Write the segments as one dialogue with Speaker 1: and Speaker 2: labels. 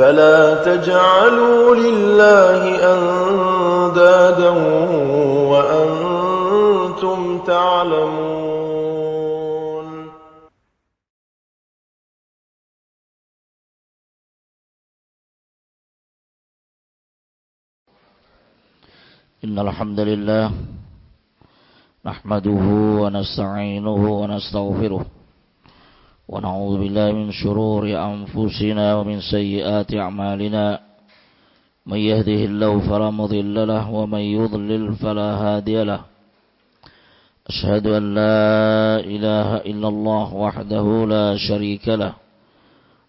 Speaker 1: فلا تجعلوا لله أندادا وأنتم تعلمون.
Speaker 2: إن الحمد لله نحمده ونستعينه ونستغفره ونعوذ بالله من شرور أنفسنا ومن سيئات أعمالنا من يهده الله فلا مضل له ومن يضلل فلا هادي له أشهد أن لا إله إلا الله وحده لا شريك له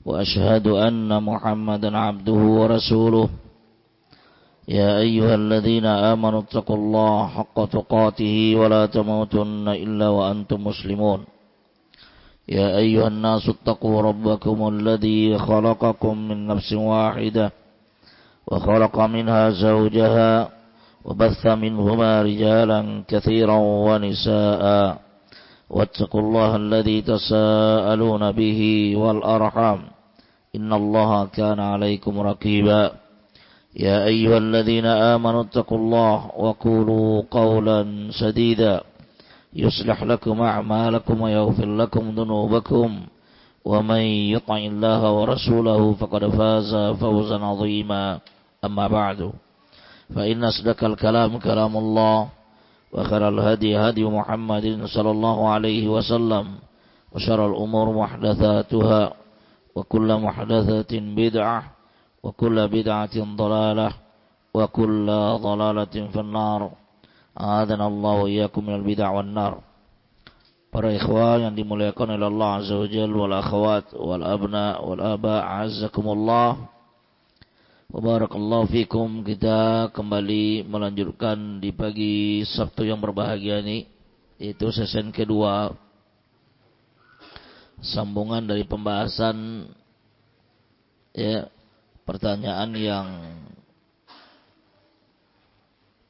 Speaker 2: وأشهد أن محمدا عبده ورسوله يا أيها الذين آمنوا اتقوا الله حق تقاته ولا تموتن إلا وأنتم مسلمون يا أيها الناس اتقوا ربكم الذي خلقكم من نفس واحدة وخلق منها زوجها وبث منهما رجالا كثيرا ونساء واتقوا الله الذي تساءلون به والأرحام إن الله كان عليكم رقيبا يا أيها الذين آمنوا اتقوا الله وقولوا قولا سديدا يصلح لكم أعمالكم ويغفر لكم ذنوبكم ومن يطع الله ورسوله فقد فاز فوزا عظيما أما بعد فإن أصدق الكلام كلام الله وخير الهدي هدي محمد صلى الله عليه وسلم وشر الأمور محدثاتها وكل محدثة بدعة وكل بدعة ضلالة وكل ضلالة في النار. A'adana Allah wa iyyakum minal bid'ah wan nar. Para ikhwan yang dimuliakan oleh Allah Azza wa Jalla, wal akhwat wal abna wal aba, a'azzakumullah wa barakallahu fikum. Kita kembali melanjutkan di pagi Sabtu yang berbahagia ini, yaitu sesi kedua, sambungan dari pembahasan pertanyaan yang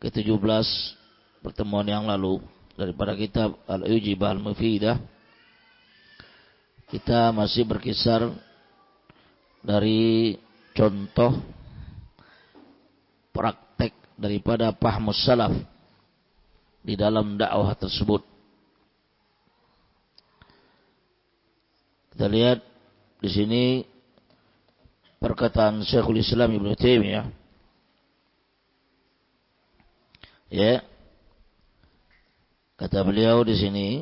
Speaker 2: ke-17 pertemuan yang lalu daripada kitab Al-Ujibah Al-Mufidah. Kita masih berkisar dari contoh praktek daripada Fahmus Salaf di dalam dakwah tersebut. Kita lihat di sini perkataan Syekhul Islam Ibnu Taimiyah, kata beliau di sini,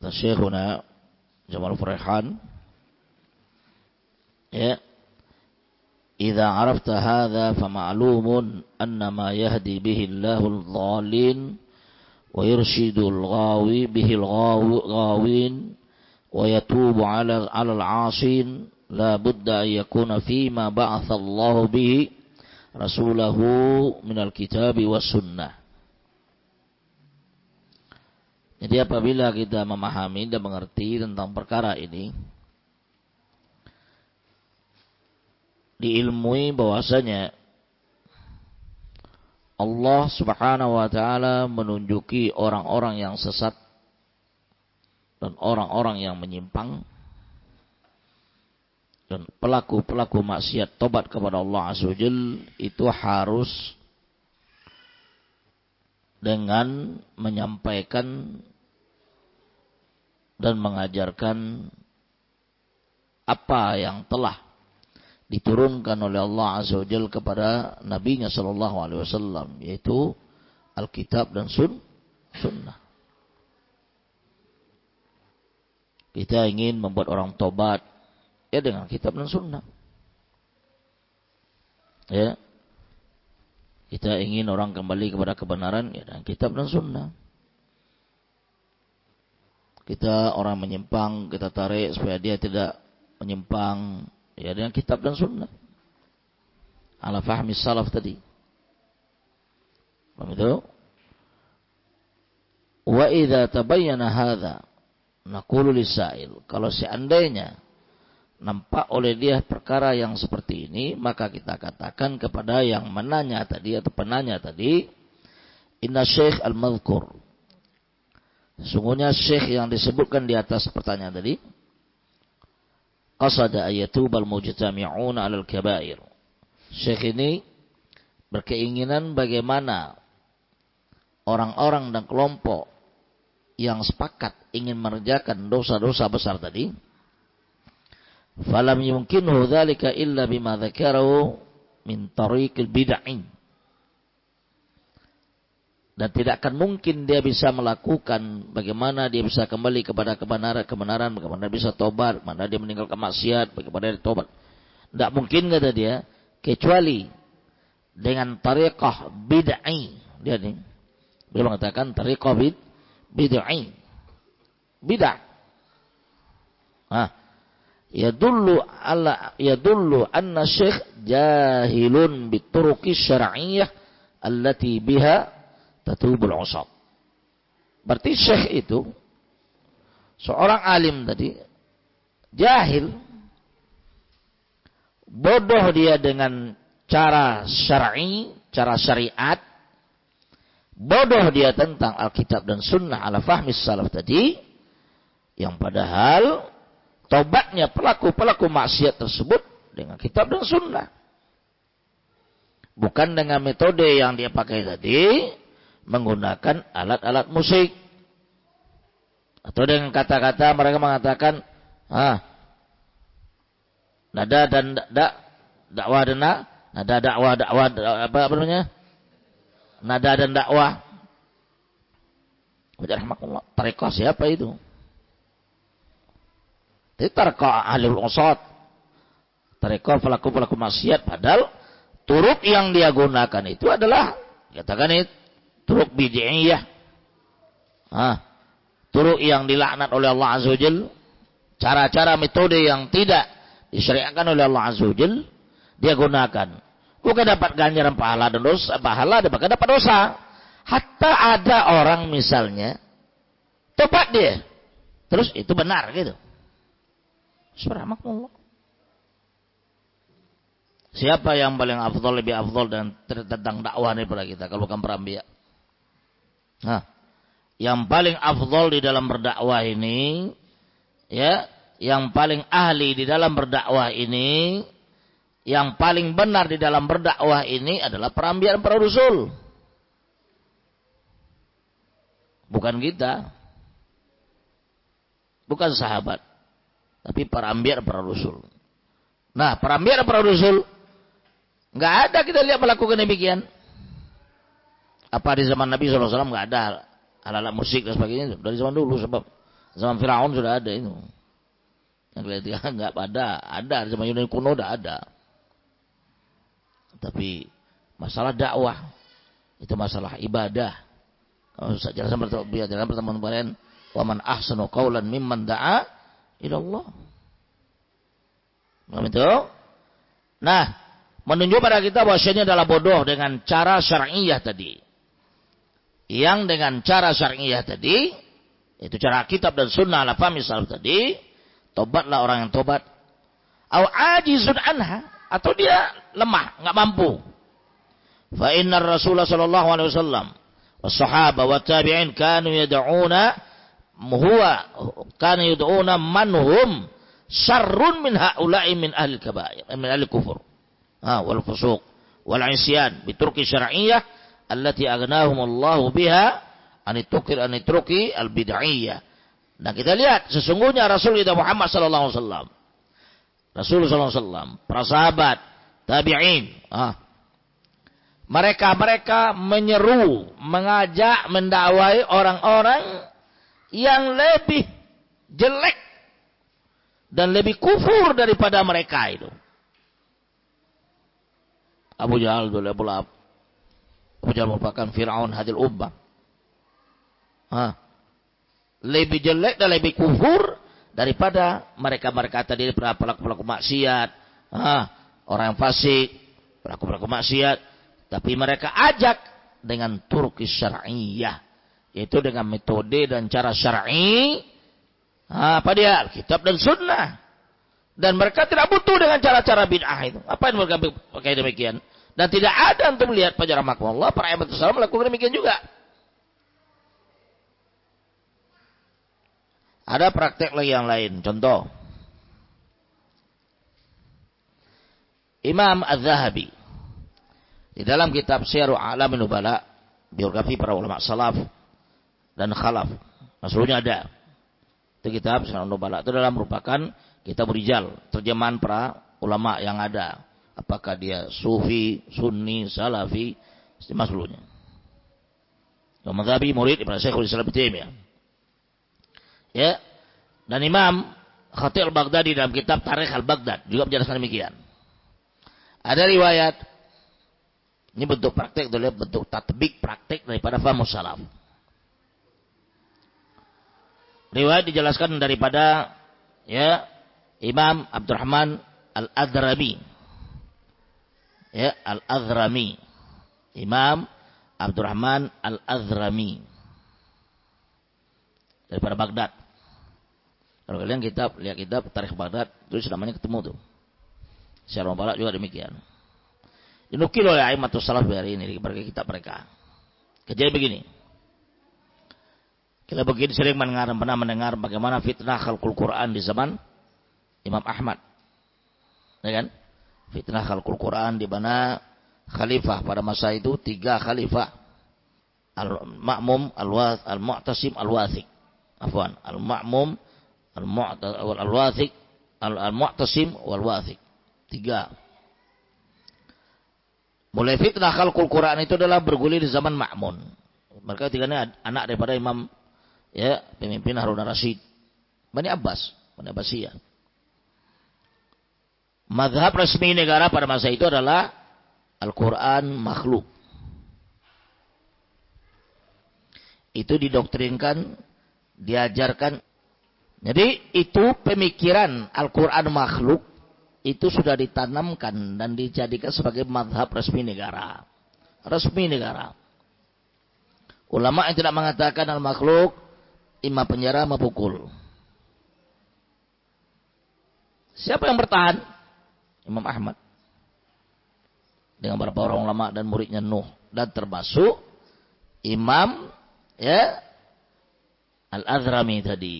Speaker 2: Syekhuna Jamal Farihan, "Idza 'arafta hadza fa ma'lumun anna ma yahdi bihi Allahul dhalin wa yurshidul ghawi bihi al-ghawin wa yatubu 'ala al-'asin la budda an yakuna fima ba'atha Allah bihi rasulahu minal kitabi was sunnah." Jadi apabila kita memahami dan mengerti tentang perkara ini, diilmui bahwasanya Allah Subhanahu wa taala menunjuki orang-orang yang sesat dan orang-orang yang menyimpang dan pelaku-pelaku maksiat tobat kepada Allah Azza wa Jalla itu harus dengan menyampaikan dan mengajarkan apa yang telah diturunkan oleh Allah Azza wa Jalla kepada Nabi-Nya sallallahu alaihi wasallam, yaitu Alkitab dan Sunnah. Kita ingin membuat orang tobat dengan kitab dan sunnah. Kita ingin orang kembali kepada kebenaran dengan kitab dan sunnah. Kita orang menyimpang, kita tarik supaya dia tidak menyimpang dengan kitab dan sunnah. Ala fahmi salaf tadi. Paham itu? Wa idza tabayyana hadza naqulu lisail, kalau seandainya nampak oleh dia perkara yang seperti ini, maka kita katakan kepada yang menanya tadi atau penanya tadi, inna syekh al-madhkur, sesungguhnya syekh yang disebutkan di atas pertanyaan tadi, qasada ayatubal mujtami'una 'alal kabair. Syekh ini berkeinginan bagaimana orang-orang dan kelompok yang sepakat ingin mengerjakan dosa-dosa besar tadi, falam yumkinhu dzalika illa bima dzakarahu min tariqil bid'ah. Dan tidak akan mungkin dia bisa melakukan bagaimana dia bisa kembali kepada kebenaran, bagaimana dia bisa tobat, bagaimana dia meninggalkan maksiat, bagaimana dia tobat. Tidak mungkin kata dia, kecuali dengan tariqah bid'ah. Dia nih, beliau mengatakan tariqah bid'ah. Bid'ah. Yadullu anna syekh jahilun bituruqi syar'iyyah allati biha tatubul usab. Berarti syekh itu seorang alim tadi jahil, bodoh dia dengan cara syar'i, cara syariat, bodoh dia tentang Alkitab dan Sunnah ala fahmi salaf tadi, yang padahal tobatnya pelaku-pelaku maksiat tersebut dengan kitab dan sunnah. Bukan dengan metode yang dia pakai tadi, menggunakan alat-alat musik. Atau dengan kata-kata mereka mengatakan, nada dan dakwah dan nada dakwah apa namanya? Nada dan dakwah. Rahmatullah, tarekat siapa itu? Itu tarekat ahlul usad. Tarekat pelaku-pelaku maksiat, padahal turuk yang dia gunakan itu adalah katakan itu turuk bid'iyah. Turuk yang dilaknat oleh Allah Azza wa Jalla, cara-cara metode yang tidak disyariatkan oleh Allah Azza wa Jalla dia gunakan. Bukan dapat ganjaran pahala dan dosa, pahala dan bahkan dapat dosa. Hatta ada orang misalnya tobat dia, terus itu benar gitu. Subhanallah. Siapa yang paling afdal, lebih afdal dan tentang dakwah daripada kita kalau bukan para anbiya? Yang paling afdal di dalam berdakwah ini, ya, yang paling ahli di dalam berdakwah ini, yang paling benar di dalam berdakwah ini adalah para anbiya dan para rasul. Bukan kita. Bukan sahabat. Tapi para anbiya dan para rasul. Nah, para anbiya dan para rasul enggak ada kita lihat melakukan demikian. Apa di zaman Nabi SAW enggak ada alat-alat musik dan sebagainya? Dari zaman dulu, sebab zaman Firaun sudah ada itu. Yang kelihatan enggak ada di zaman Yunani kuno sudah ada. Tapi masalah dakwah itu masalah ibadah. Kalau dalam pertemuan kemarin, wa man ahsanu qaulan mimman da'a ila Allah. Betul? Nah, menunjuk pada kita bahwasanya adalah bodoh dengan cara syar'iyah tadi. Yang dengan cara syar'iyah tadi, itu cara kitab dan sunnah ala fahmi salaf tadi, tobatlah orang yang tobat. Au ajizun anha, atau dia lemah, enggak mampu. Fa innar Rasulullah sallallahu alaihi wasallam was-sahabah wa tabi'in kanu yad'una man hum syarrun min haula'i min ahli kabair, min ahli kufur. Wal fusuq wal isyan bi turki syar'iyyah allati aghnahum Allah biha an itruki al bid'iyah. Nah, kita lihat sesungguhnya Rasul kita Muhammad sallallahu alaihi wasallam, Rasul sallallahu alaihi wasallam, para sahabat, tabi'in, mereka menyeru, mengajak, mendakwai orang-orang yang lebih jelek dan lebih kufur daripada mereka itu. Abu Jahal dulu, Abu Jahal merupakan Fir'aun hadil ummah. Lebih jelek dan lebih kufur daripada mereka tadi, pelaku-pelaku maksiat, orang yang fasik, pelaku-pelaku maksiat. Tapi mereka ajak dengan turki syar'iyah, yaitu dengan metode dan cara syar'i. Apa dia? Kitab dan sunnah. Dan mereka tidak butuh dengan cara-cara bid'ah itu. Apa yang mereka pakai demikian? Dan tidak ada untuk melihat pada rahmatullah para imam salaf melakukan demikian juga. Ada praktek lagi yang lain. Contoh, Imam Az-Zahabi di dalam kitab Syiar A'lamin Nubala, biografi para ulama salaf dan khalaf. Maksudnya ada. Itu kitab Syiar Nubala itu adalah merupakan kitab rijal, terjemahan para ulama yang ada. Apakah dia sufi, sunni, salafi, maksudnya. Imam Az-Zahabi murid Ibnu Syekhul Islam Ibnu Taimiyah. Ya. Dan Imam Khatib Al-Baghdadi dalam kitab Tarikh Al-Baghdad juga menjelaskan demikian. Ada riwayat, ini bentuk praktek, bentuk tatbik praktek daripada faham salaf. Riwayat dijelaskan daripada ya Imam Abdurrahman Al-Azrami. Ya, Al-Azrami. Imam Abdurrahman Al-Azrami. Daripada Baghdad. Kalau kalian lihat kitab Tarikh Baghdad, terus namanya ketemu tuh. Syiar Nubala juga demikian. Dinukil oleh A'immatus Salaf hari ini di kitab mereka. Kejadian begini. Kita begini sering pernah mendengar bagaimana fitnah khalqul Quran di zaman Imam Ahmad. Ya kan? Fitnah khalqul Quran di mana khalifah pada masa itu 3 khalifah. Al-Ma'mum, Al-Mu'tasim, Al-Wathiq. Afwan, Al-Ma'mum, Al-Wathiq, Al-Mu'tasim, Wal-Wathiq. 3. Mulai fitnah khalqul Quran itu adalah bergulir di zaman Ma'mun. Mereka 3 ini anak daripada Imam ya pemimpin Harun ar-Rasyid. Bani Abbas, Bani Abbasiyah. Mazhab resmi negara pada masa itu adalah Al-Quran makhluk. Itu didoktrinkan, diajarkan. Jadi itu pemikiran Al-Quran makhluk itu sudah ditanamkan dan dijadikan sebagai mazhab resmi negara. Resmi negara. Ulama yang tidak mengatakan al-makhluk, imam penjara, mempukul. Siapa yang bertahan? Imam Ahmad. Dengan beberapa orang ulama dan muridnya Nuh. Dan termasuk Imam ya Al-Azrami tadi.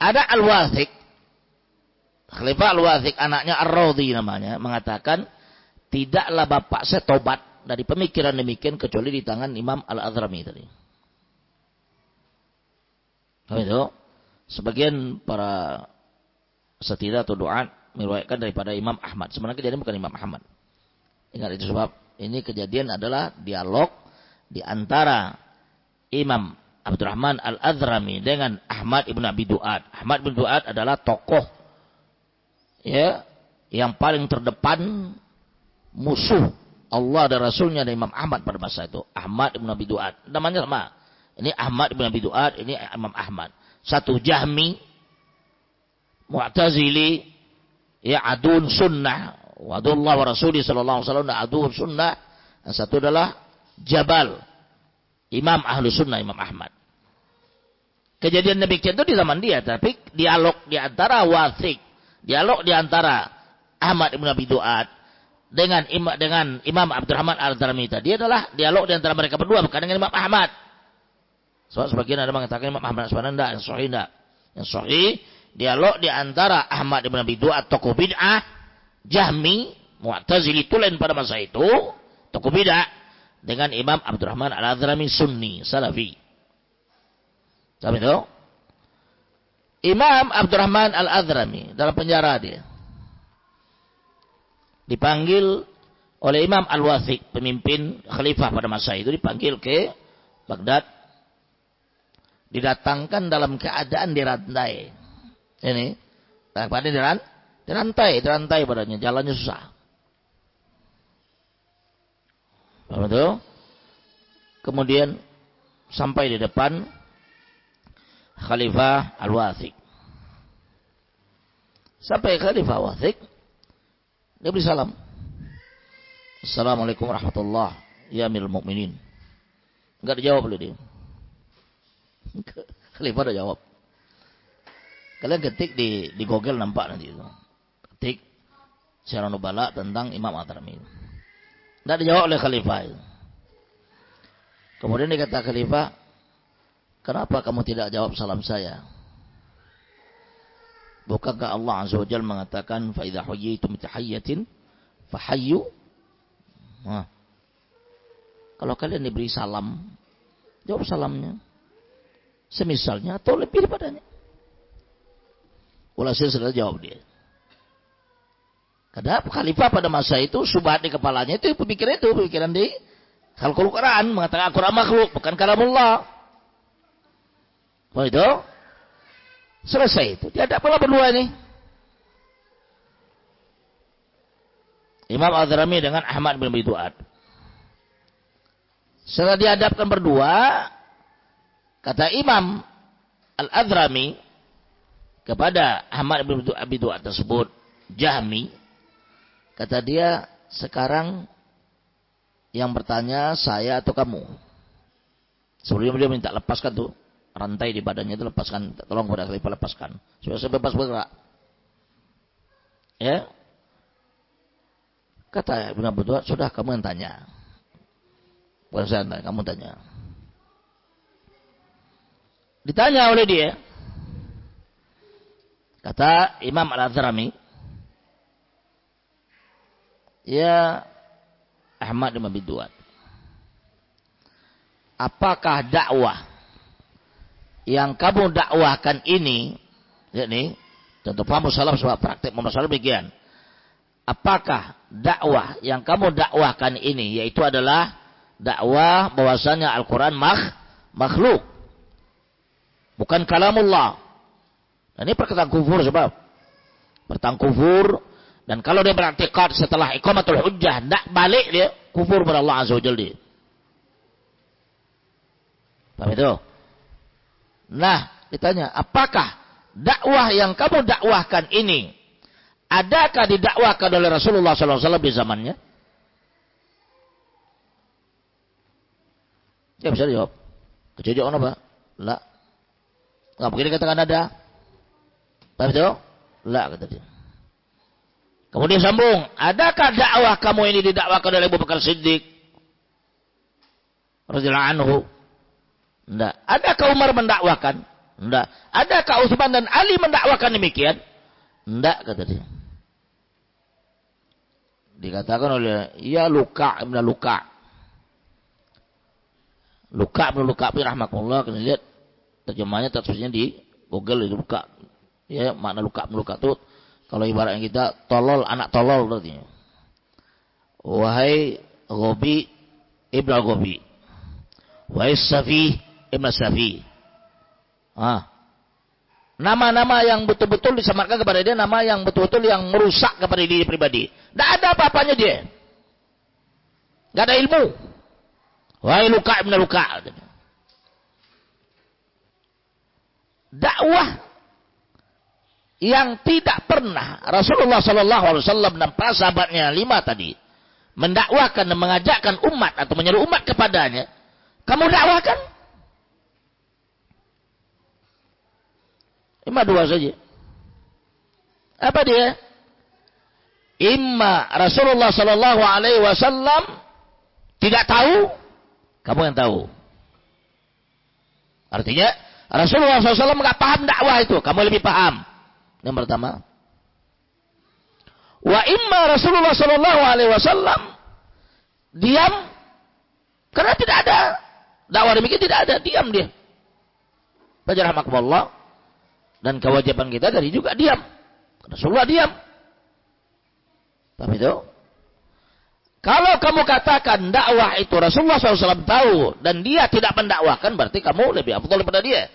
Speaker 2: Ada Al-Wathiq. Khalifah Al-Wathiq, anaknya Ar-Radhi namanya, mengatakan tidaklah bapak saya tobat dari pemikiran demikian kecuali di tangan Imam Al-Azrami tadi. Itu sebagian para setidak atau doa meriwayatkan daripada Imam Ahmad. Sebenarnya kejadian bukan Imam Ahmad. Ingat itu sebab ini kejadian adalah dialog di antara Imam Abdurrahman Al-Azrami dengan Ahmad ibn Abi Du'ad. Ahmad ibn Du'ad adalah tokoh ya yang paling terdepan musuh Allah dan Rasulnya dan Imam Ahmad pada masa itu. Ahmad ibn Abi Du'ad. Namanya sama. Ini Ahmad ibn Abi Du'ad, ini Imam Ahmad. Satu Jahmi, Mu'tazili, ya adun sunnah, wadullah wa rasulih sallallahu alaihi wasallam, adun sunnah. Yang satu adalah Jabal, Imam Ahlu Sunnah, Imam Ahmad. Kejadian demikian itu di zaman dia, tapi dialog di antara Wathiq, dialog di antara Ahmad ibn Abi Du'ad dengan Imam Abdurrahman Al-Azrami tadi adalah dialog di antara mereka berdua, bukan dengan Imam Ahmad. Sebagian ada mengatakan Imam Ahmad sebenarnya tidak, yang sahih tidak. Yang sahih dialog di antara Ahmad ibn Abi Du'ad tokoh bid'ah, Jahmi, Mu'tazili tulen pada masa itu, tokoh bid'ah, dengan Imam Abdurrahman Al-Azrami Sunni, Salafi. Sampai itu? Imam Abdurrahman Al-Azrami dalam penjara dia. Dipanggil oleh Imam Al-Wathiq, pemimpin khalifah pada masa itu, dipanggil ke Baghdad. Didatangkan dalam keadaan dirantai. Ini, keadaan dirantai padanya, jalannya susah. Betul? Kemudian sampai di depan Khalifah Al-Wathiq. Sampai Khalifah Al-Wathiq, dia beri salam. Assalamualaikum warahmatullahi ya amirul mukminin. Enggak dijawab oleh dia. Khalifah udah jawab. Kalian ketik di Google nampak nanti itu. Ketik Syiar Nubala tentang Imam Al-Azrami. Tidak dijawab oleh Khalifah itu. Kemudian dikata Khalifah, kenapa kamu tidak jawab salam saya? Bukankah Allah Azza wa Jalla mengatakan fa idza huyyitum bitahiyyatin fahayyu. Nah, kalau kalian diberi salam, jawab salamnya semisalnya atau lebih daripadanya. Walhasil sudah jawab dia. Karena khalifah pada masa itu subhat di kepalanya itu pemikiran di khalqul Quran, mengatakan Al-Quran makhluk bukan kalamullah. Oh itu selesai itu. Dihadapkanlah berdua ini. Imam Adhrami dengan Ahmad bin Abi Du'ad. Setelah dihadapkan berdua, kata Imam Al-Adhrami kepada Ahmad bin Abi Du'ad tersebut, Jahmi, kata dia, sekarang yang bertanya saya atau kamu? Sebelumnya dia minta lepaskan tuh rantai di badannya itu, lepaskan, tolong kepada khalifah lepaskan supaya saya bebas bergerak. Ya, kata Ibn Abi Du'ad, sudah kamu yang tanya, bukan saya tanya, kamu tanya. Ditanya oleh dia, kata Imam Al-Adhrami, ya Ahmad bin Abi Du'ad, apakah dakwah yang kamu dakwahkan ini, yakni contoh paham salam sebab praktek masalah demikian. Apakah dakwah yang kamu dakwahkan ini, yaitu adalah dakwah bahwasanya Al-Quran makhluk, bukan kalamullah. Dan ini perkataan kufur sebab perkataan kufur. Dan kalau dia beraktikad setelah iqamatul hujjah, tidak balik dia, kufur pada Allah Azza wa Jalla. Paham itu? Nah, ditanya, apakah dakwah yang kamu dakwahkan ini, adakah didakwahkan oleh Rasulullah SAW di zamannya? Ya bisa dijawab. Kecuali apa? La. Nggak mungkin dikatakan ada. Paham itu? La, kata dia. Kemudian sambung, adakah dakwah kamu ini didakwakan oleh Abu Bakar Siddiq radhiyallahu anhu? Enggak. Adakah Umar mendakwakan? Enggak. Adakah Utsman dan Ali mendakwakan demikian? Enggak, kata dia. Dikatakan oleh Luka' ibn Luka'. Luka' ibn Luka' rahmatullah, kalian lihat terjemahnya tafsirnya di Google itu Luka'. Ya, makna Luka' ibn Luka' itu kalau ibaratnya kita tolol, anak tolol artinya. Wahai Ghabi ibn Ghabi. Wahai Safi ibn Safi. Nama-nama yang betul-betul disamarkan kepada dia, nama yang betul-betul yang merusak kepada diri pribadi. Tidak ada apa-apanya dia. Tidak ada ilmu. Wahai Luka' ibn Luka'. Dakwah yang tidak pernah Rasulullah SAW dan para sahabatnya 5 tadi mendakwakan dan mengajakkan umat atau menyeru umat kepadanya, kamu dakwakan? Cuma 2 saja. Apa dia? Imma Rasulullah SAW tidak tahu, kamu yang tahu. Artinya Rasulullah SAW nggak paham dakwah itu, kamu lebih paham. Yang pertama, wa imma Rasulullah SAW diam karena tidak ada dakwah demikian, tidak ada, diam dia. Baca rahmatullah, dan kewajiban kita dari juga diam. Rasulullah diam. Paham itu? Kalau kamu katakan dakwah itu Rasulullah SAW tahu dan dia tidak mendakwahkan, berarti kamu lebih afdal daripada dia,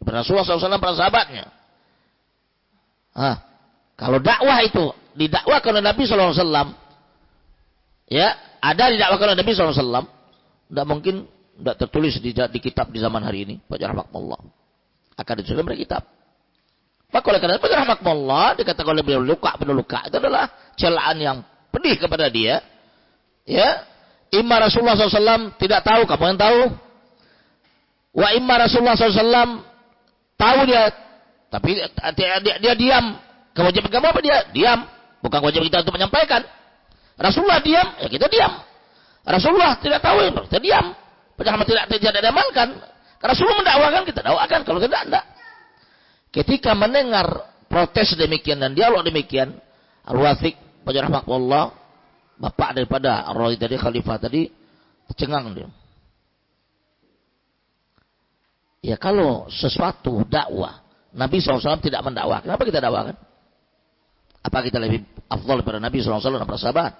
Speaker 2: daripada Rasulullah SAW para sahabatnya. Kalau dakwah itu didakwakan oleh Nabi SAW, ya, ada didakwakan oleh Nabi SAW, tidak mungkin tidak tertulis di kitab di zaman hari ini. Baca rahmatullah, akan ditulis oleh kitab. Maka oleh karena baca rahmatullah dikatakan oleh beliau Luka' itu adalah celaan yang pedih kepada dia. Ya, imma Rasulullah SAW tidak tahu, kamu yang tahu. Wa imma Rasulullah SAW tahu dia, tapi dia diam. Kewajiban kamu apa? Dia diam. Bukan kewajiban kita untuk menyampaikan. Rasulullah diam, ya kita diam. Rasulullah tidak tahu, ya kita diam. Padahal tidak diamalkan. Karena Rasulullah mendakwakan, kita dakwakan. Kalau tidak, enggak. Ketika mendengar protes demikian dan dialog demikian, Al-Wathiq rahimahullah, bapak daripada Ar-Rawi tadi, khalifah tadi, tercengang dia. Ya kalau sesuatu dakwah, Nabi SAW tidak mendakwah, kenapa kita dakwahkan? Apa kita lebih afdal daripada Nabi SAW dan para sahabat?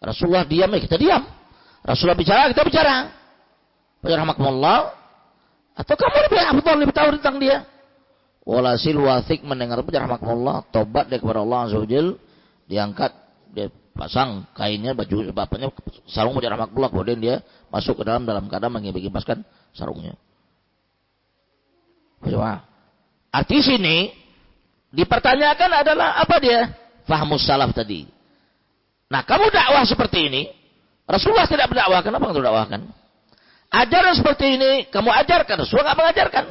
Speaker 2: Rasulullah diam, kita diam. Rasulullah bicara, kita bicara. Rahmatullah. Atau kamu lebih afdal, lebih tahu tentang dia? Walasil Wathiq mendengar rahmatullah, tobat dia kepada Allah Azza wa Jalla, diangkat, dia pasang kainnya, baju bapaknya, sarung rahmatullah, kemudian dia masuk ke dalam keadaan mengibaskan sarungnya. Arti sini dipertanyakan adalah apa dia? Fahmus salaf tadi. Nah, kamu dakwah seperti ini, Rasulullah tidak berdakwah, kenapa kamu dakwahkan? Ajaran seperti ini kamu ajarkan, Rasulullah tidak mengajarkan.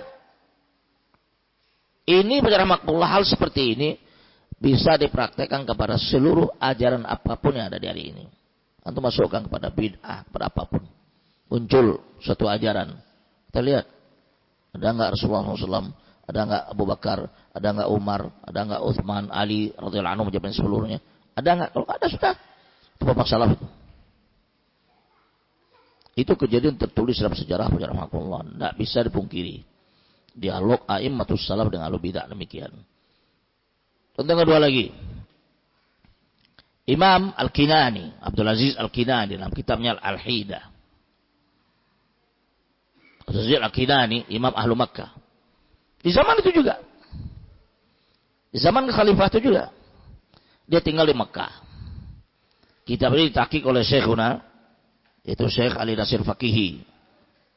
Speaker 2: Ini rahmatullah, hal seperti ini bisa dipraktekkan kepada seluruh ajaran apapun yang ada di hari ini. Antum masukkan kepada bid'ah, kepada apapun. Muncul suatu ajaran. Kita lihat. Ada enggak Rasulullah SAW? Ada enggak Abu Bakar? Ada enggak Umar? Ada enggak Utsman, Ali radhiyallahu anhu menjawab seluruhnya? Ada enggak? Kalau ada sudah. Itu bapak salaf itu. Itu kejadian tertulis dalam sejarah rahmatullah. Tidak bisa dipungkiri. Dialog a'immatus salaf dengan ahlu bid'ah demikian. Contoh kedua lagi. Imam Al-Kinani, Abdul Aziz Al-Kinani dalam kitabnya Al-Hidah. Abdul Aziz Al-Kinani, Imam Ahlu Makkah. Di zaman itu juga. Di zaman khalifah itu juga. Dia tinggal di Makkah. Kitab ini ditahqiq oleh Syekhuna, yaitu Syekh Ali Nasir Faqihi.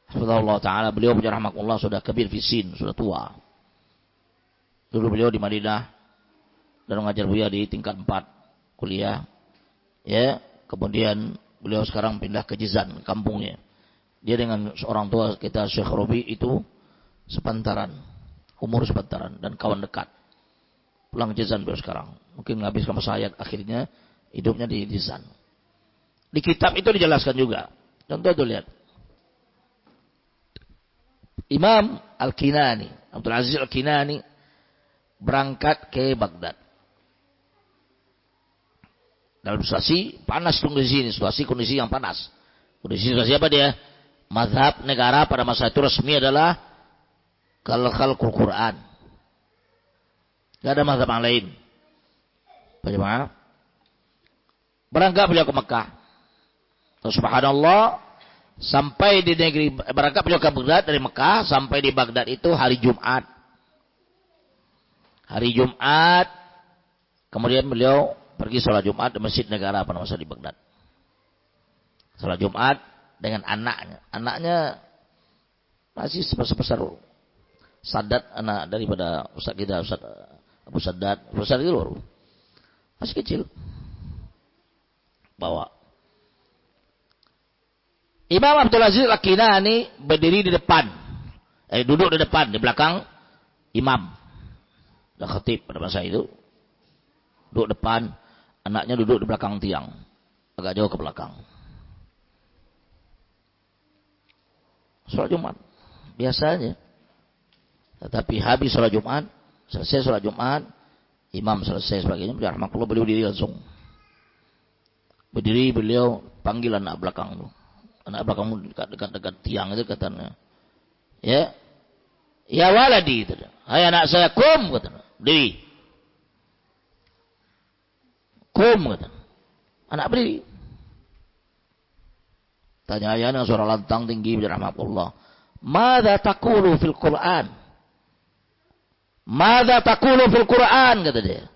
Speaker 2: Hafizahullah Ta'ala, beliau rahmatullah sudah kabir fisin, sudah tua. Dulu beliau di Madinah dan mengajar buya di tingkat 4 kuliah. Ya, kemudian beliau sekarang pindah ke Jizan, kampungnya. Dia dengan seorang tua kita Syekh Robi itu sepantaran, umur sepantaran dan kawan dekat. Pulang ke Jizan beliau sekarang. Mungkin menghabiskan masa hayat akhirnya hidupnya di Jizan. Di kitab itu dijelaskan juga. Contoh itu lihat. Imam Al-Kinani, Abdul Aziz Al-Kinani berangkat ke Baghdad. Dalam situasi panas kondisi ini, kondisi yang panas. Situasi apa dia? Mazhab negara pada masa itu resmi adalah khalqul Quran. Tidak ada mazhab yang lain. Bagaimana? Berangkat beliau ke Mekah. Subhanallah, sampai di negeri, berangkat beliau ke Baghdad dari Mekah, sampai di Baghdad itu hari Jumat. Hari Jumat, kemudian beliau pergi sholat Jumat di Masjid Negara pada masa di Baghdad. Sholat Jumat dengan anaknya. Anaknya masih sebesar Sadat, anak daripada Ustaz kita, Ustaz Abu Sadat. Ustaz itu loh, masih kecil. Bawa. Imam Abdul Aziz Al-Kinani berdiri di depan. Duduk di depan, di belakang imam. Dan khatib pada masa itu. Duduk depan, anaknya duduk di belakang tiang. Agak jauh ke belakang. Sholat Jumat. Biasanya. Tetapi habis sholat Jumat, selesai sholat Jumat, imam selesai sebagainya, rahmatullah beliau diri langsung. Berdiri beliau panggil anak belakang itu. Anak belakang dekat tiang itu katanya. Ya. Ya waladi. Hai anak saya, kum katanya. Berdiri. Kum katanya. Anak berdiri. Tanya ayah dengan suara lantang tinggi rahmatullah. Mada taqulu fil Quran? Mada taqulu fil Quran kata dia.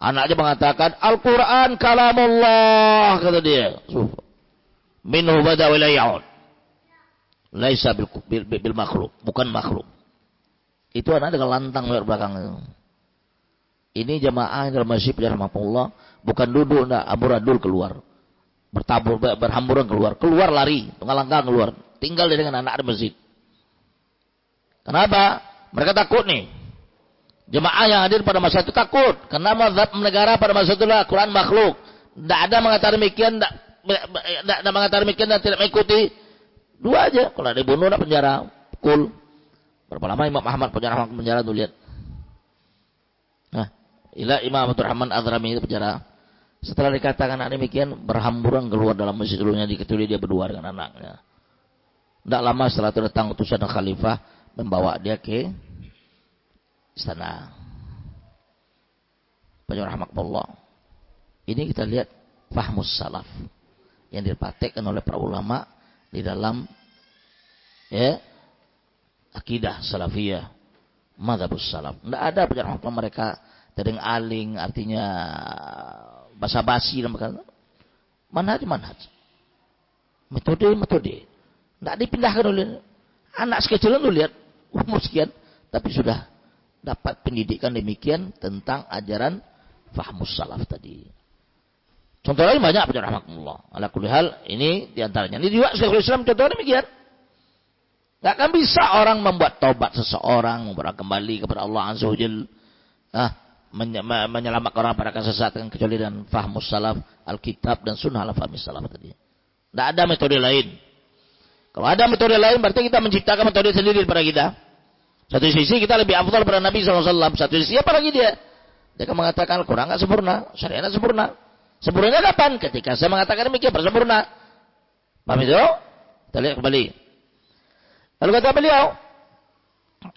Speaker 2: Anaknya mengatakan Al-Quran kalamullah kata dia. Minhu bada wa la ya'ud. Laisa bil makhluk, bukan makhluk. Itu anak dengan lantang di belakang itu. Ini jamaah dalam masjid rahmatullah, bukan duduk enggak, amburadul keluar. Bertabur berhamburan keluar lari, tengah langkah keluar. Tinggal dia dengan anak di masjid. Kenapa? Mereka takut nih. Jemaah yang hadir pada masa itu takut. Karena mazhab negara pada masa itu adalah Quran makhluk. Tidak ada mengatakan demikian, tidak mengatakan demikian dan tidak mengikuti. Dua aja. Kalau dibunuh, ada penjara. Pukul. Berapa lama Imam Ahmad penjara tuh lihat. Ila Imam Abdurrahman Adrami itu bicara. Setelah dikatakan demikian, berhamburan keluar dalam masjid dulunya, diketahui dia berdua dengan anaknya. Tidak lama setelah itu datang utusan khalifah membawa dia ke istana. Rahmatullah. Ini kita lihat fahmus salaf yang dipraktekkan oleh para ulama di dalam akidah salafiyah, madzhabus salaf. Tidak ada penjelasan mereka tering aling, artinya basa-basi dan manhaj. Metode. Tidak dipindahkan oleh anak sekecil itu, lihat umur sekian, tapi sudah dapat pendidikan demikian tentang ajaran fahmus salaf tadi. Contoh lain banyak rahmatullah. Ala kulli hal, ini diantaranya. Ini juga Syekhul Islam contohnya demikian. Tidak akan bisa orang membuat taubat seseorang, membuat kembali kepada Allah Azza wa Jalla, menyelamatkan orang pada kesesatan kecuali dengan fahmus salaf, Alkitab dan sunnah al-fahmis salaf tadi. Tidak ada metode lain. Kalau ada metode lain berarti kita menciptakan metode sendiri daripada kita. Satu sisi kita lebih afdal pada Nabi SAW. Satu sisi apa lagi dia? Dia akan mengatakan Al-Quran tidak sempurna, syariat tidak sempurna. Sempurnanya kapan? Ketika saya mengatakan demikian bersempurna. Paham itu? Kita lihat kembali. Lalu kata beliau,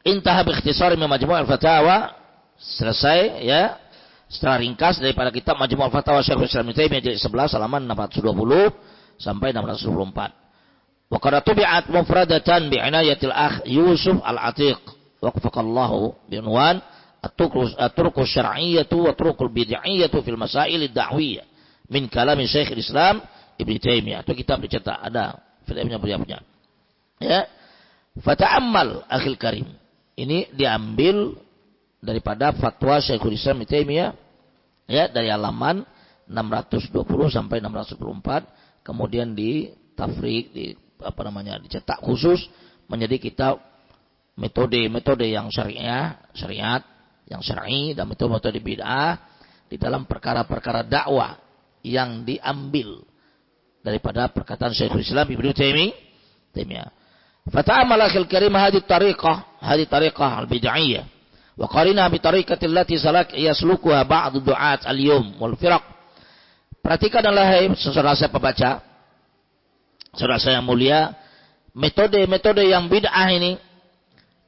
Speaker 2: intaha biikhtisari min Majmu' al-Fatawa, selesai ya setelah ringkas daripada kitab Majmu' al-Fatawa Syekhul Islam Ibnu Taimiyah jilid 11 halaman 620 sampai 624. Wa qad tubi'at mufradatan bi'inayatil akh Yusuf al-Atiq waqfaqallahu bi'unwan at-turuq syar'iyyatu wa turuq bid'iyyatu fil masail ad-da'wiyah min kalam Syekhul Islam Ibnu Taimiyah. Itu kitab dicetak, ada filmnya punya. Ya. Fata'ammal akhil karim. Ini diambil daripada fatwa Syekhul Islam Ibnu Taimiyah ya, dari halaman 620 sampai 624, kemudian ditafrik, dicetak khusus menjadi kitab metode-metode yang syariat yang syar'i dan metode-metode bid'ah di dalam perkara-perkara dakwah yang diambil daripada perkataan Syekhul Islam Ibnu Taimiyah. Fata'amal akhil karim hadhihi tariqah al-bid'iyah wa qarina bi tariqati allati yaslukuha ba'd du'at al-yawm wal firaq. Perhatikanlah hai saudara saya pembaca, saudara saya yang mulia, metode-metode yang bid'ah ini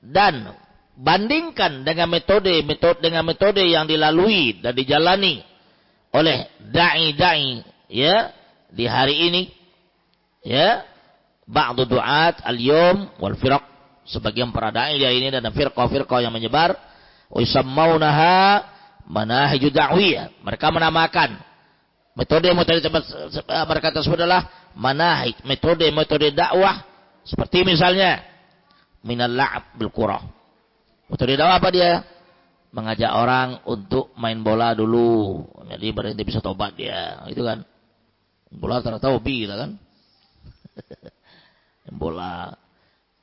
Speaker 2: dan bandingkan dengan metode yang dilalui dan dijalani oleh dai ya di hari ini ya, ba'd du'at al-yawm wal firaq, sebagian para dai ini dan firqah-firqah yang menyebar, wa yusammaunaha manahij da'wiyah. Mereka menamakan metode-metode mereka tersebut adalah manahij, metode dakwah, seperti misalnya minal la'ab bil qur'ah. Metode dakwah apa dia? Mengajak orang untuk main bola dulu. Jadi berarti bisa tobat dia. Itu kan. Bola ternyata hobi kita kan. Bola.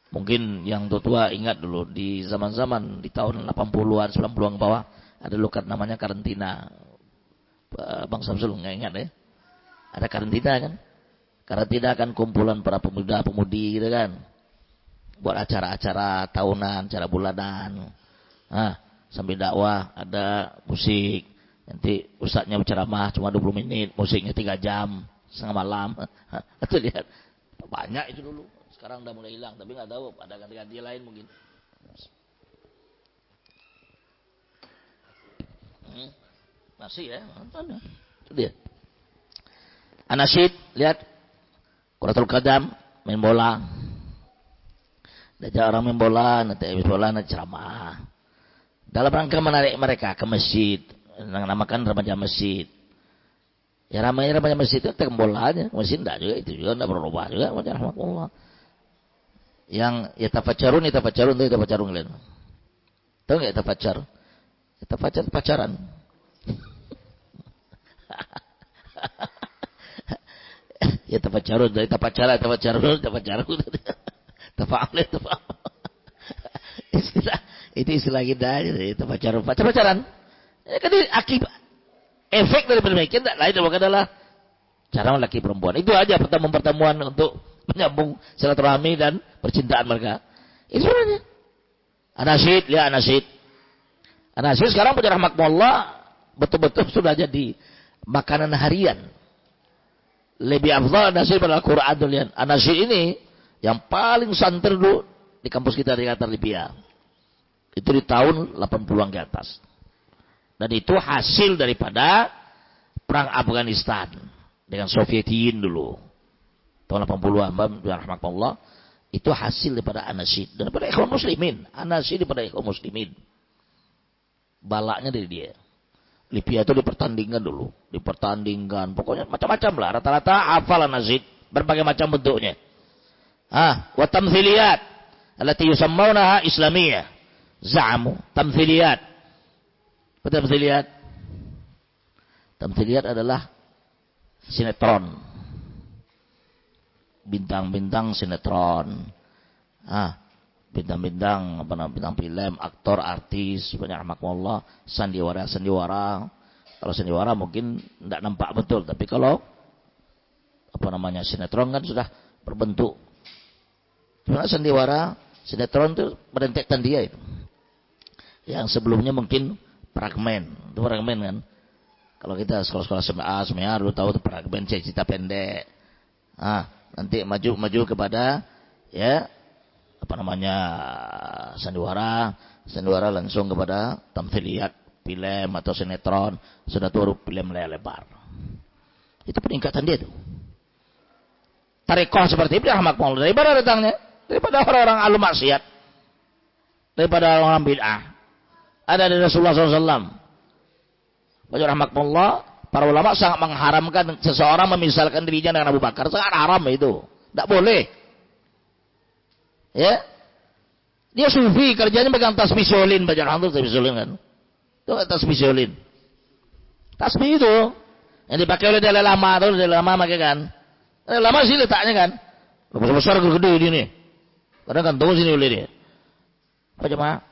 Speaker 2: Mungkin yang tua ingat dulu di zaman-zaman di tahun 80-an, 90-an ke bawah ada lukat namanya karantina. Bang Samsul enggak ingat ya? Ada karantina kan? Karantina kan kumpulan para pemuda-pemudi gitu kan. Buat acara-acara tahunan, acara bulanan. Sambil dakwah, ada musik. Nanti ustadznya berceramah cuma 20 menit, musiknya 3 jam, setengah malam. Itu lihat. Banyak itu dulu. Sekarang udah mulai hilang, tapi nggak tahu ada ganti-ganti lain mungkin. Masih ya, ada. Itu dia. Anasyid, lihat. Kuratul Qadam, main bola. Diajak orang main bola, nanti habis bola nanti ceramah. Dalam rangka menarik mereka ke masjid, namakan remaja masjid. Ya ramai remaja masjid itu tekan bola aja, masjid enggak juga, itu juga enggak berubah juga, rahmatullah. Yang yatafaccarun itu yatafaccarun kalian. Tahu enggak yatafaccar? Yatafaccar pacaran. Yatafaccarun, yatafaccarun. Tafa'al. Itu istilah kita itu pacaran. Ya, kan akibat efek dari demikian tak lain adalah cara laki perempuan. Itu aja pertemuan untuk menyambung silaturahmi dan percintaan mereka. Itu sebenarnya. Anasyid, lihat anasyid. Anasyid sekarang punya rahmatullah betul-betul sudah jadi makanan harian. Lebih afdal nasyid pada Al-Quran. Lihat, nasyid ini yang paling santer dulu di kampus kita di Qatar Libya. Itu di tahun 80-an ke atas. Dan itu hasil daripada perang Afghanistan dengan Sovietin dulu. Tahun 80-an, rahmatullah. Itu hasil daripada nasyid daripada ikhwan muslimin. Nasyid daripada ikhwan muslimin. Balaknya dari dia. Libya itu dipertandingkan dulu. Dipertandingkan. Pokoknya macam-macam lah. Rata-rata hafal nasyid. Berbagai macam bentuknya. Wa tamthiliyat. Allati yusammaunaha islamiyah. Za'amu. Tamthiliyat. Apa tamthiliyat? Tamthiliyat adalah sinetron. Bintang-bintang sinetron. Bintang-bintang bintang film, aktor, artis, banyak rahmatullah, sandiwara. Kalau sandiwara mungkin tidak nampak betul, tapi kalau sinetron kan sudah berbentuk. Cuma sandiwara, sinetron itu berentetan dia itu. Yang sebelumnya mungkin fragmen, itu fragmen kan. Kalau kita sekolah-sekolah SMA dulu tahu itu fragmen cerita pendek. Nanti maju kepada sandiwara langsung kepada tamthiliyat, film atau sinetron, sudah turun film layar lebar. Itu peningkatan dia tuh. Tarekoh seperti itu rahmatullah. Dari mana datangnya? Daripada orang-orang ahlu maksiat, daripada orang bid'ah. Ada dari Rasulullah SAW. Bagi rahmatullah, para ulama sangat mengharamkan seseorang memisalkan dirinya dengan Abu Bakar. Sangat haram itu. Tidak boleh. Ya, dia sufi, kerjanya pegang tasbih solin, baca alhamdulillah tasbih solin kan. Itu tasbih solin. Tasbih itu yang dipakai oleh Dalai Lama, tahu Dalai Lama pakai kan? Dalai Lama sih letaknya kan. Besar gede ini nih. Kadang kan tahu sini oleh dia. Apa jemaah?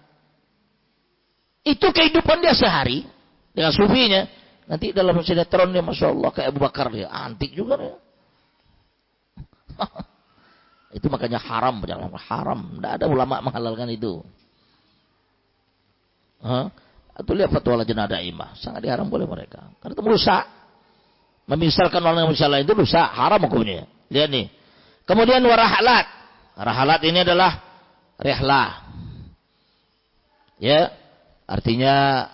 Speaker 2: Itu kehidupan dia sehari dengan sufinya. Nanti dalam sinetron dia, masya Allah, kayak Abu Bakar dia, antik juga dia. Itu makanya haram, haram. Tidak ada ulama menghalalkan itu. Atau lihat fatwa Lajnah Daimah, sangat diharam oleh mereka. Karena itu merusak. Memisalkan orang yang misalnya itu rusak, haram hukumnya. Lihat nih. Kemudian warahalat. Rahalat ini adalah rihlah. Ya, artinya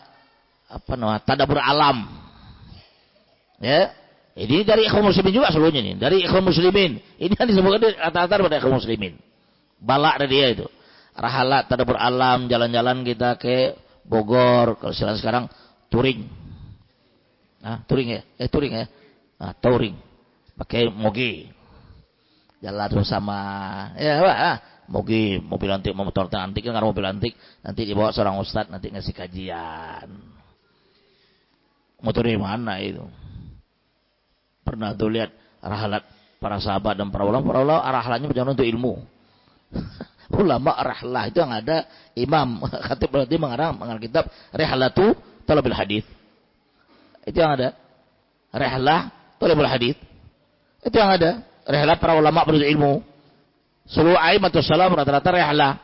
Speaker 2: tadabbur alam. Ya. Ini dari ikhwan muslimin juga seluruhnya nih. Dari ikhwan muslimin. Ini yang disebutkan rata-rata pada ikhwan muslimin. Balak dari dia itu. Rahalat, tadabbur alam, jalan-jalan kita ke Bogor. Kalau sekarang touring. Touring ya? Touring ya? Touring. Pakai moge. Jalan bersama. Ya, moge, mobil antik, motor antik. Kan mobil antik. Nanti dibawa seorang ustadz, nanti ngasih kajian. Motornya mana itu? Pernah tuh lihat rahalat para sahabat dan para ulama rahalatnya berjalan untuk ilmu. Ulama rahlah itu yang ada imam khatib berarti mengarang kitab Rihlatu Thalabil Hadis. Itu yang ada. Rihlah Thalabul Hadis. Itu yang ada. Rihlah para ulama bernuntut ilmu. Seluruh aimatus salam rata-rata rihlah.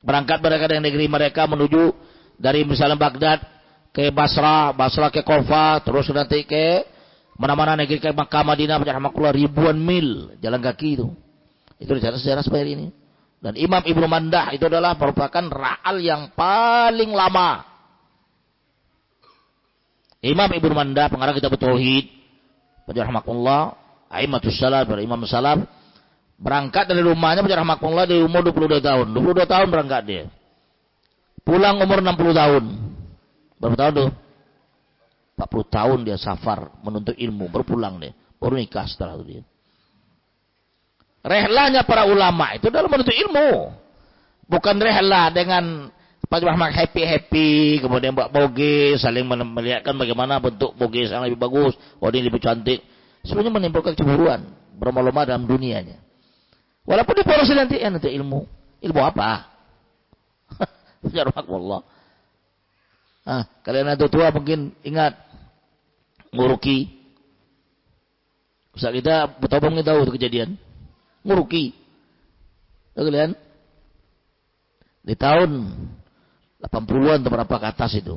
Speaker 2: Berangkat mereka dari negeri mereka menuju dari misalnya Baghdad ke Basra ke Kufa, terus nanti ke mana-mana negeri ke Makkah, Madinah, rahmatullah, ribuan mil jalan kaki itu. Itu sejarah seperti ini. Dan Imam Ibnu Mandah itu adalah merupakan ra'al yang paling lama. Imam Ibnu Mandah pengarang kitab Tauhid, rahmatullah, aimatus salaf, imam salaf, berangkat dari rumahnya rahmatullah dari umur 22 tahun. 22 tahun berangkat dia. Pulang umur 60 tahun. Berapa tahun tuh? 40 tahun dia safar menuntut ilmu, berpulang dia, baru nikah setelah itu dia. Rehlahnya para ulama itu dalam menuntut ilmu, bukan rehlah dengan Pak Rahmat happy, kemudian buat boge, saling melihatkan bagaimana bentuk boge yang lebih bagus, ini lebih cantik, sebenarnya menimbulkan cemburuan, berlomba-lomba dalam dunianya. Walaupun di poros nanti ilmu apa? Ya Allah. Kalian yang tua mungkin ingat nguruki. Ustaz kita betapa mungkin tahu itu kejadian. Nguruki. Tahu kalian? Di tahun 80-an atau berapa ke atas itu.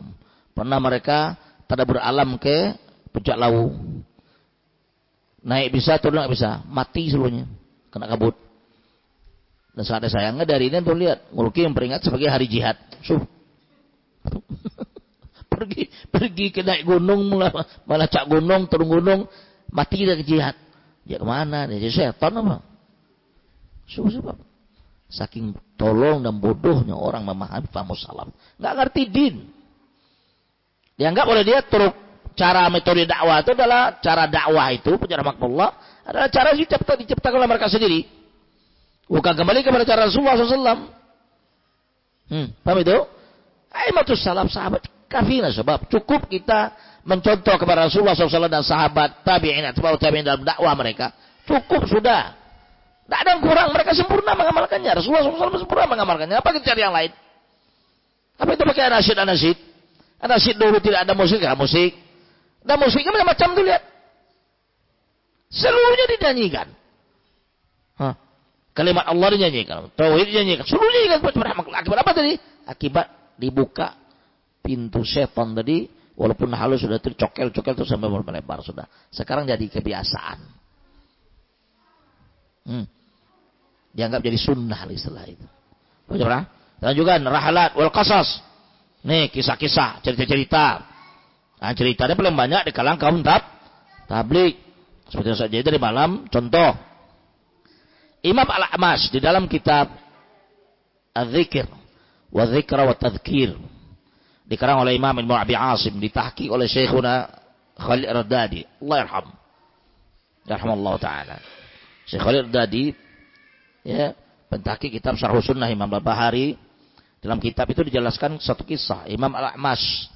Speaker 2: Pernah mereka pada beralam ke puncak Lawu. Naik bisa, turun nggak bisa, mati seluruhnya, kena kabut. Dan saat sayangnya dari ini tuh lihat, Ngulki memperingat sebagai hari jihad. pergi ke naik gunung, malah cak gunung, turun gunung, mati dari jihad. Ya kemana? Dia jadi setan apa? Sebab saking tolong dan bodohnya orang memahami fahamus salam, nggak ngerti din. Dianggap oleh dia cara metode dakwah itu adalah cara dakwah itu rahmatullah adalah cara diciptakan oleh mereka sendiri, bukan kembali kepada cara Rasulullah SAW. Paham itu? Aimatus salaf sahabat kafina, sebab cukup kita mencontoh kepada Rasulullah SAW dan sahabat tabi'in atau tabi'in dalam dakwah mereka, cukup sudah. Tidak ada yang kurang, mereka sempurna mengamalkannya. Rasulullah SAW sempurna mengamalkannya. Apa kita cari yang lain? Apa itu pakai anasyid? Anasyid dulu tidak ada musik, musik. Dan musiknya macam-macam tuh lihat. Seluruhnya dinyanyikan. Kalimat Allah dinyanyikan, tauhid dinyanyikan, seluruhnya dinyanyikan. Akibat apa tadi? Akibat dibuka pintu setan tadi, walaupun halus sudah tercokel-cokel terus sampai melebar sudah. Sekarang jadi kebiasaan. Dianggap jadi sunnah istilah itu. Dan juga rahalat wal qasas. Nih kisah-kisah, cerita-cerita. Nah, ceritanya paling banyak di kalangan kaum tabligh. Seperti yang saya jadi dari malam, contoh. Imam Al-A'mash di dalam kitab Az-Zikr wa Dzikra wa Tadhkir dikarang oleh Imam Ibnu Abi Asim, ditahqiq oleh Syekhuna Khalil Ar-Dadi, Allah yarham. Yarhamallahu taala. Syekh Khalil Ar-Dadi ya, pentahqiq kitab Syarh Sunnah Imam Al-Bahari. Dalam kitab itu dijelaskan satu kisah Imam Al-A'mash.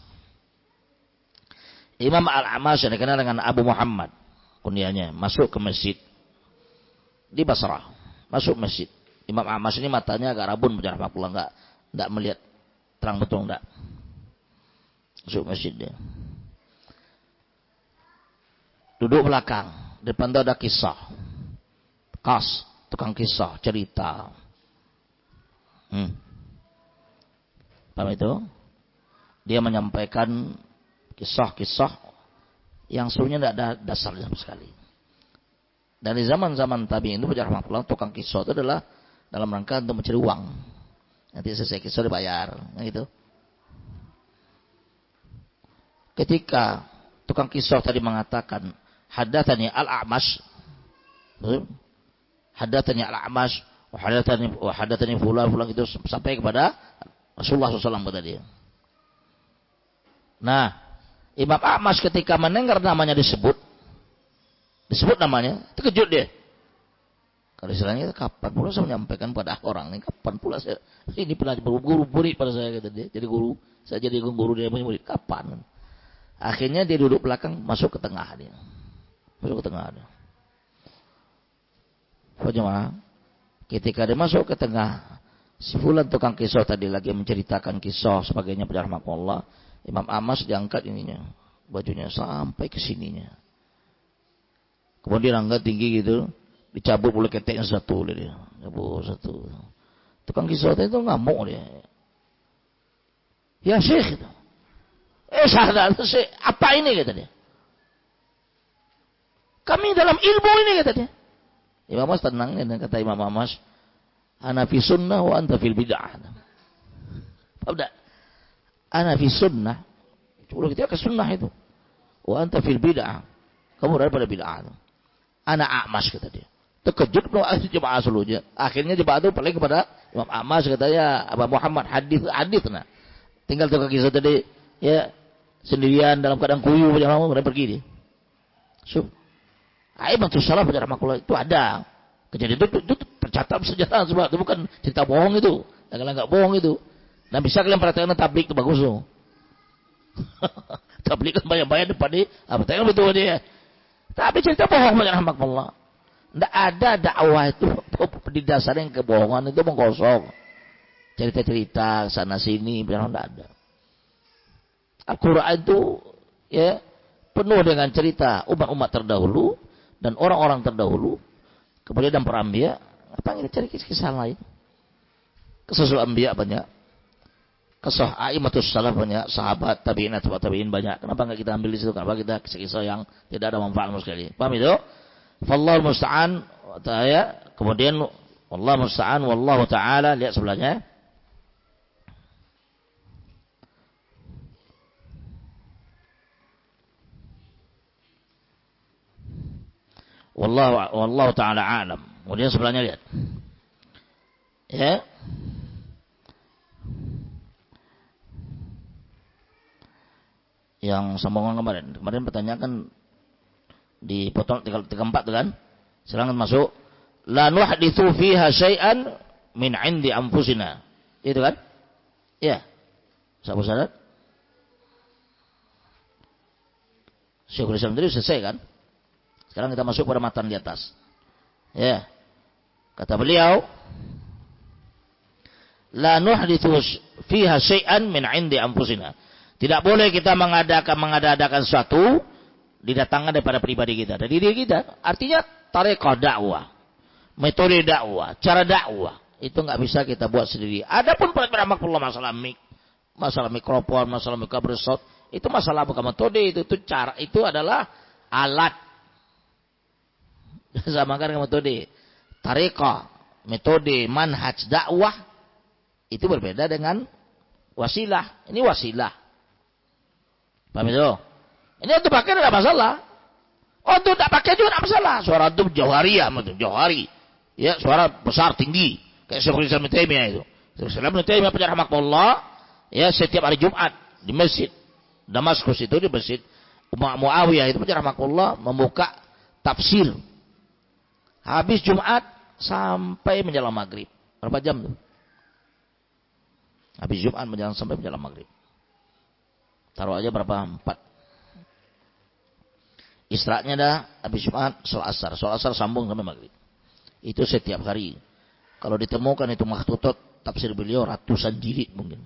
Speaker 2: Imam Al-A'mash yang dikenal dengan Abu Muhammad kunyahnya, masuk ke masjid di Basrah. Masuk masjid. Imam Al-A'mash ini matanya agak rabun, enggak melihat terang betul, enggak. Masuk masjid dia. Duduk belakang, depan itu ada kisah. Tukang kisah, cerita. Paham itu? Dia menyampaikan kisah-kisah yang sebenarnya tidak ada dasarnya sama sekali. Dan di zaman-zaman tabi'in itu rahmatullah, tukang kisah itu adalah dalam rangka untuk mencari uang. Nanti selesai kisah dibayar, gitu. Ketika tukang kisah tadi mengatakan hadatsani Al-A'mash, hadatsani Al-A'mash, wa hadatsani fulan itu sampai kepada Rasulullah SAW kata dia. Nah, Imam A'mash ketika mendengar namanya disebut namanya, terkejut dia. Kalau istilahnya, kapan pula saya menyampaikan pada orang ini, kapan pula saya, ini pernah berguru murid pada saya, kata dia. Jadi guru, saya jadi guru dia punya murid, kapan? Akhirnya dia duduk belakang, masuk ke tengah dia. Jemaah, ketika dia masuk ke tengah, si fulan tukang kisah tadi lagi menceritakan kisah sebagainya pada rahmatullah, Imam A'mash diangkat ininya, bajunya sampai ke sininya. Kemudian angkat tinggi gitu, dicabut oleh keteknya satu. Tukang kisah itu ngamuk dia. Ya Syekh itu. Sahadat Syekh, apa ini kata dia? Kami dalam ilmu ini kata dia. Imam A'mash tenang, kata Imam A'mash, ana fi sunnah wa anta fil bid'ah. Apa? Ana fi sunnah. Udah kita ke sunnah itu. Wa anta fil bid'ah. Kamu berada pada bid'ah. Ana A'mash kata dia. Terkejut loh jemaah seluruhnya. Akhirnya jemaah itu paling kepada Imam A'mash katanya, Abu Muhammad hadis nah. Tinggal tukang kisah tadi ya sendirian dalam keadaan kuyuh kemudian pergi dia. Aimatus salaf pada rahmatullah itu ada. Kejadian itu tercatat sejarah sebab itu bukan cerita bohong itu. Enggak bohong itu. Nah bisa kalian perhatikan tabligh itu bagus loh. Tabligh kan banyak-banyak depan dia. Apa tengok betul dia. Tapi cerita bohong pada rahmatullah. Tidak ada dakwah itu didasarkan kebohongan itu mengkosong. Cerita-cerita sana sini benar tidak ada. Al-Quran itu ya penuh dengan cerita umat-umat terdahulu dan orang-orang terdahulu. Kemudian dan para anbiya, apa yang cari kisah lain? Kesusul anbiya banyak. Kisah a'immatus salaf banyak, sahabat, tabi'in, atau tabi'in banyak. Kenapa enggak kita ambil di situ? Kenapa kita kisah-kisah yang tidak ada manfaat sama sekali? Paham itu? Fallahul musta'an, ya. Kemudian wallahu musta'an, wallahu ta'ala, lihat sebelahnya. Wallahu ta'ala a'lam. Kemudian sebelahnya lihat. Ya. Yang sambungan kemarin pertanyakan dipotong 34 kan? Silakan masuk. La nuhditsu fiha syai'an min 'indi anfusina. Itu kan? Ya. Sahabat sahabat. Syekhul Islam tadi selesai kan? Sekarang kita masuk pada matan di atas. Ya. Kata beliau, la nuhditsu fiha syai'an min 'indi anfusina. Tidak boleh kita mengadakan sesuatu didatangkan daripada pribadi kita, dari diri kita. Artinya tarekat dakwah, metode dakwah, cara dakwah itu nggak bisa kita buat sendiri. Adapun pada masalah mic, masalah mikrofon, masalah mikrofon, itu masalah bukan metode, itu cara, itu adalah alat. Samakan dengan metode. Tarekat, metode, manhaj dakwah itu berbeda dengan wasilah. Ini wasilah. Paham itu? Ini untuk pakai tidak masalah. Untuk tidak pakai juga tidak masalah. Suara itu jauhariyah, jauhari. Ya, suara besar tinggi. Kayak Syekhul Islam Ibnu Taimiyah itu. Syekhul Islam Ibnu Taimiyah rahimahullah, ya setiap hari Jumat di masjid Damaskus itu, di masjid Muawiyah itu rahimahullah membuka tafsir. Habis Jumat sampai menjelang maghrib. Berapa jam tuh? Habis Jumat sampai menjelang maghrib. Taruh aja berapa? 4. Istirahatnya dah habis Jumat, sholat asar sambung sampai maghrib. Itu setiap hari. Kalau ditemukan itu makhtutot tafsir beliau ratusan jilid mungkin.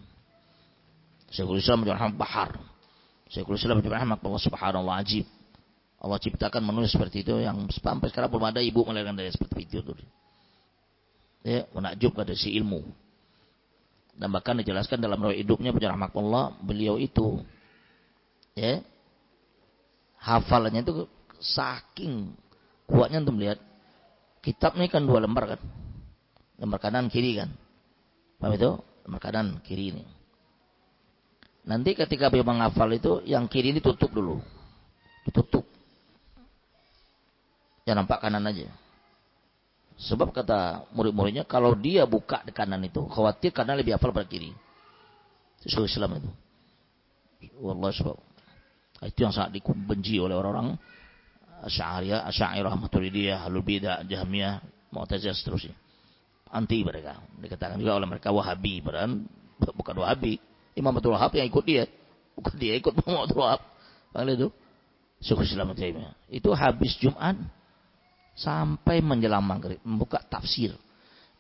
Speaker 2: Syekhul Islam Ibnu Bahar. Syekhul Islam Ibnu Bahar, subhanallah ajib. Allah ciptakan menulis seperti itu yang sampai sekarang belum ada ibu melahirkan dari seperti itu. Ya, menakjubkan dari si ilmu. Dan bahkan dijelaskan dalam riwayat hidupnya rahmatullah, beliau itu ya hafalannya itu saking kuatnya untuk melihat kitabnya kan 2 lembar kan, lembar kanan kiri kan, paham itu, lembar kanan kiri ini. Nanti ketika beliau menghafal itu yang kiri ini tutup dulu, ditutup, ya nampak kanan aja. Sebab kata murid-muridnya kalau dia buka di kanan itu khawatir kanan lebih hafal pada kiri. Itu Islam itu. Wallah sebab itu yang sangat dibenci oleh orang-orang Asy'ariyah, Asy'ariyah, Maturidiyah, Ahlul Bidah, Jahmiyah, Mu'tazilah seterusnya. Anti mereka. Dikatakan juga oleh mereka Wahabi, padahal bukan Wahabi. Imam Abdul Wahab yang ikut dia, bukan dia ikut Imam Abdul Wahab. Panggil itu Syekhul Islam itu habis Jumat sampai menjelang maghrib membuka tafsir.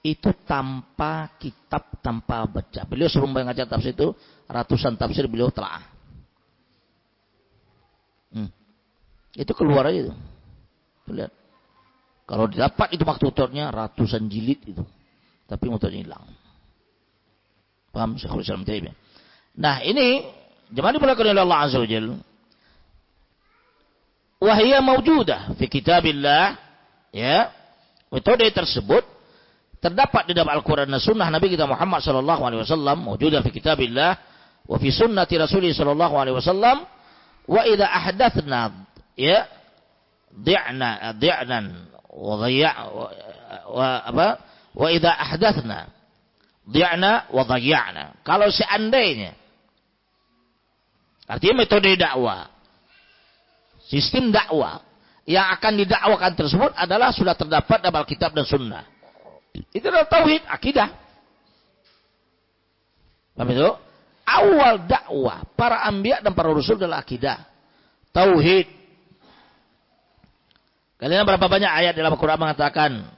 Speaker 2: Itu tanpa kitab, tanpa baca. Beliau sebelum mengajar tafsir itu ratusan tafsir beliau telah. Itu keluar aja itu. Lihat. Kalau didapat itu maktutotnya ratusan jilid itu. Tapi maktutotnya hilang. Paham Syekhul Islam Taimiyah. Nah, ini jemaah dimulakan oleh Allah Azza wa Jalla. Wa hiya mawjudah fi kitabillah, ya. Metode tersebut terdapat di dalam Al-Qur'an dan Sunnah Nabi kita Muhammad sallallahu alaihi wasallam, mawjudah fi kitabillah wa fi sunnati Rasulih sallallahu alaihi wasallam. Wa idza ahdatsna, ya, di'nan wa dhayya wa apa? Wa idza ahdatsna di'na wa dhayya'na. Kalau seandainya, artinya metode dakwah, sistem dakwah yang akan didakwakan tersebut adalah sudah terdapat dalam Alkitab dan Sunnah. Itu adalah tauhid, akidah. Paham itu? Awal dakwah para anbiya dan para rasul adalah akidah, tauhid. Kalian berapa banyak ayat dalam Al-Quran mengatakan,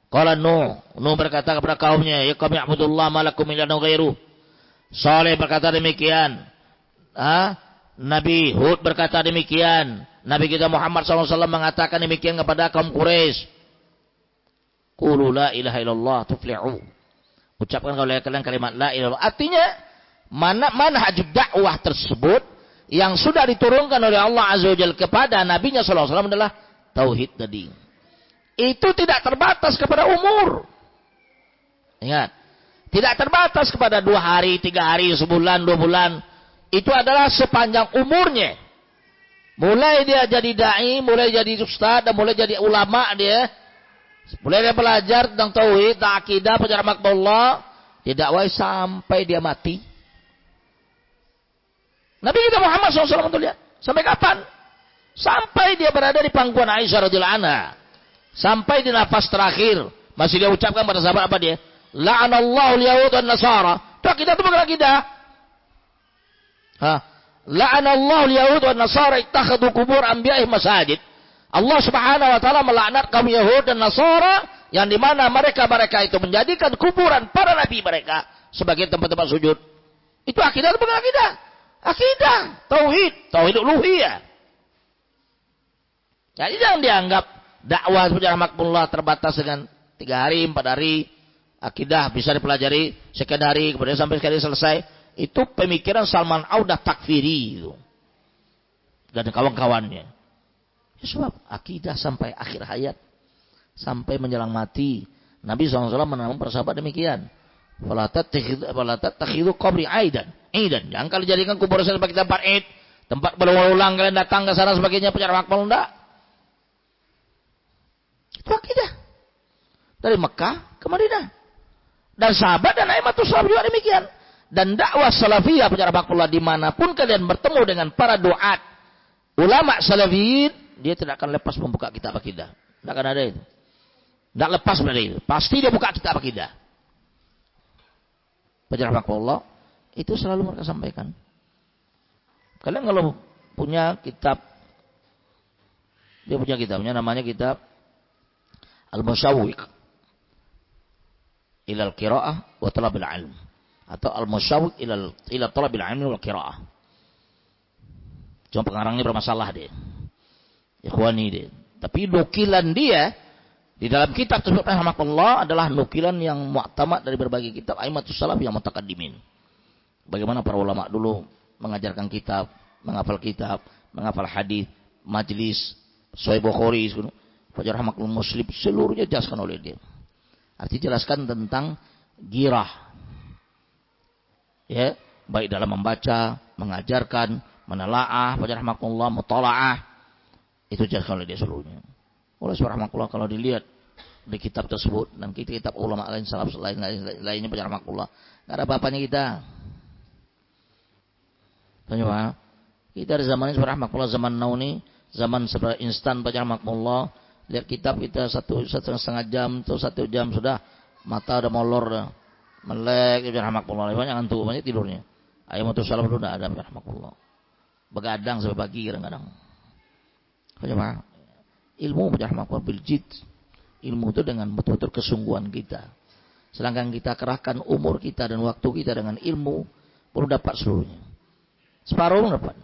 Speaker 2: qala Nuh berkata kepada kaumnya, ya qaumi i'budullah ma lakum min ilahin ghairuh. Saleh berkata demikian. Nabi Hud berkata demikian. Nabi kita Muhammad SAW mengatakan demikian kepada kaum Quraisy. Qulu la ilaha illallah tuflihu. Ucapkan kalau kalian kalimat la ilaha illallah. Artinya manhaj dakwah tersebut yang sudah diturunkan oleh Allah Azza wa Jalla kepada Nabinya sallallahu alaihi wasallam adalah tauhid tadi. Itu tidak terbatas kepada umur. Ingat, tidak terbatas kepada 2 hari, 3 hari, sebulan, 2 bulan. Itu adalah sepanjang umurnya. Mulai dia jadi dai, mulai jadi ustaz, dan mulai jadi ulama dia. Mulai dia belajar tentang tauhid, tentang akidah, penjara makbullah, didakwai sampai dia mati. Nabi kita Muhammad SAW untuk lihat. Sampai kapan? Sampai dia berada di pangkuan Aisyah radhiyallahu anha. Sampai di nafas terakhir. Masih dia ucapkan pada sahabat apa dia? La'anallahu al-yahud wan nasara. Itu akidah, itu bukan akidah. La'anallahu al-yahud wan nasara ittakhadhu qubur anbiya'ihim masajid. Allah Subhanahu wa taala melaknat kaum Yahud dan Nasara yang di mana mereka itu menjadikan kuburan para nabi mereka sebagai tempat-tempat sujud. Itu akidah atau bukan akidah? Akidah, tauhid uluhiyah. Jadi jangan dianggap dakwah secara makbullah terbatas dengan 3 hari, 4 hari. Akidah bisa dipelajari sekian hari, kemudian sampai sekali selesai. Itu pemikiran Salman Audah takfiri itu. Dan kawan-kawannya. Ya, sebab akidah sampai akhir hayat. Sampai menjelang mati. Nabi SAW menanam para sahabat demikian. Fala tattakhidhu qabri aidan. Jangan kalian jadikan kubur saya sebagai tempat id. Tempat berulang-ulang kalian datang ke sana sebagainya penjara makbul, enggak. Itu akidah. Dari Mekah ke Madinah. Dan sahabat dan aimatus salaf juga demikian. Dan dakwah salafiyah penjara makbullah dimanapun kalian bertemu dengan para duat, ulama salafiyin, dia tidak akan lepas membuka kitab akidah. Tidak akan ada itu. Tidak lepas dari itu. Pasti dia buka kitab akidah. Penjara makbullah itu selalu mereka sampaikan. Kalian kalau punya kitab, dia punya kitabnya namanya kitab Al-Musyawwiq ilal qiraah wa talabil ilm, atau Al-Musyawwiq ila talabil ilm wal qiraah. Cuma pengarangnya bermasalah dia. Ikhwani dia. Tapi nukilan dia di dalam kitab tersebut rahmatullah adalah nukilan yang mu'tamad dari berbagai kitab aimatus salaf yang mutaqaddimin. Bagaimana para ulama dulu mengajarkan kitab, menghafal hadis, majlis, Sahih Bukhari, Fajar Rahmatul Muslim, seluruhnya dijelaskan oleh dia. Artinya jelaskan tentang girah. Ya, baik dalam membaca, mengajarkan, menelaah, Fajar Rahmatullah, mutalaah. Itu dijelaskan oleh dia seluruhnya. Oleh Fajar Rahmatullah kalau dilihat di kitab tersebut dan kitab ulama lain salaf lainnya Fajar Rahmatullah, enggak ada apa-apanya kita. Tanya, kita di zaman ini subhanallah, zaman now ini, zaman seberapa instan baca makmullah, lihat kitab kita satu setengah jam atau 1 jam sudah mata udah molor dah, melek baca makmullah, banyak ngantuk, banyak tidurnya. Aimatus salaf dulu enggak ada baca makmullah, begadang sampai pagi kadang-kadang. Tanya, ilmu baca makmullah bil jid, ilmu itu dengan betul-betul kesungguhan kita. Sedangkan kita kerahkan umur kita dan waktu kita dengan ilmu, perlu dapat seluruhnya. Separuh dapat.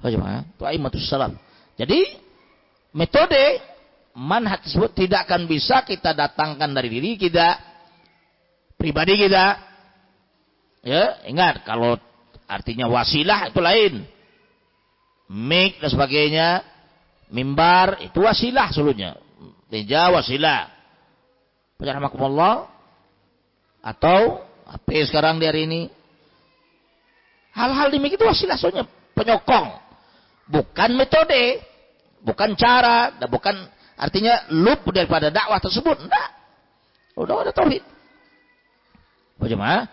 Speaker 2: Itu aimatus salaf. Jadi metode manhaj tersebut tidak akan bisa kita datangkan dari diri kita, pribadi kita. Ya, ingat kalau artinya wasilah itu lain. Mik dan sebagainya, mimbar itu wasilah seluruhnya. Meja wasilah. Bismillahirrahmanirrahim. Atau HP sekarang di hari ini. Hal-hal demikian itu wasilah, soalnya penyokong, bukan metode, bukan cara, dan bukan artinya loop daripada dakwah tersebut. Enggak. Udah ada tauhid. Bagaimana?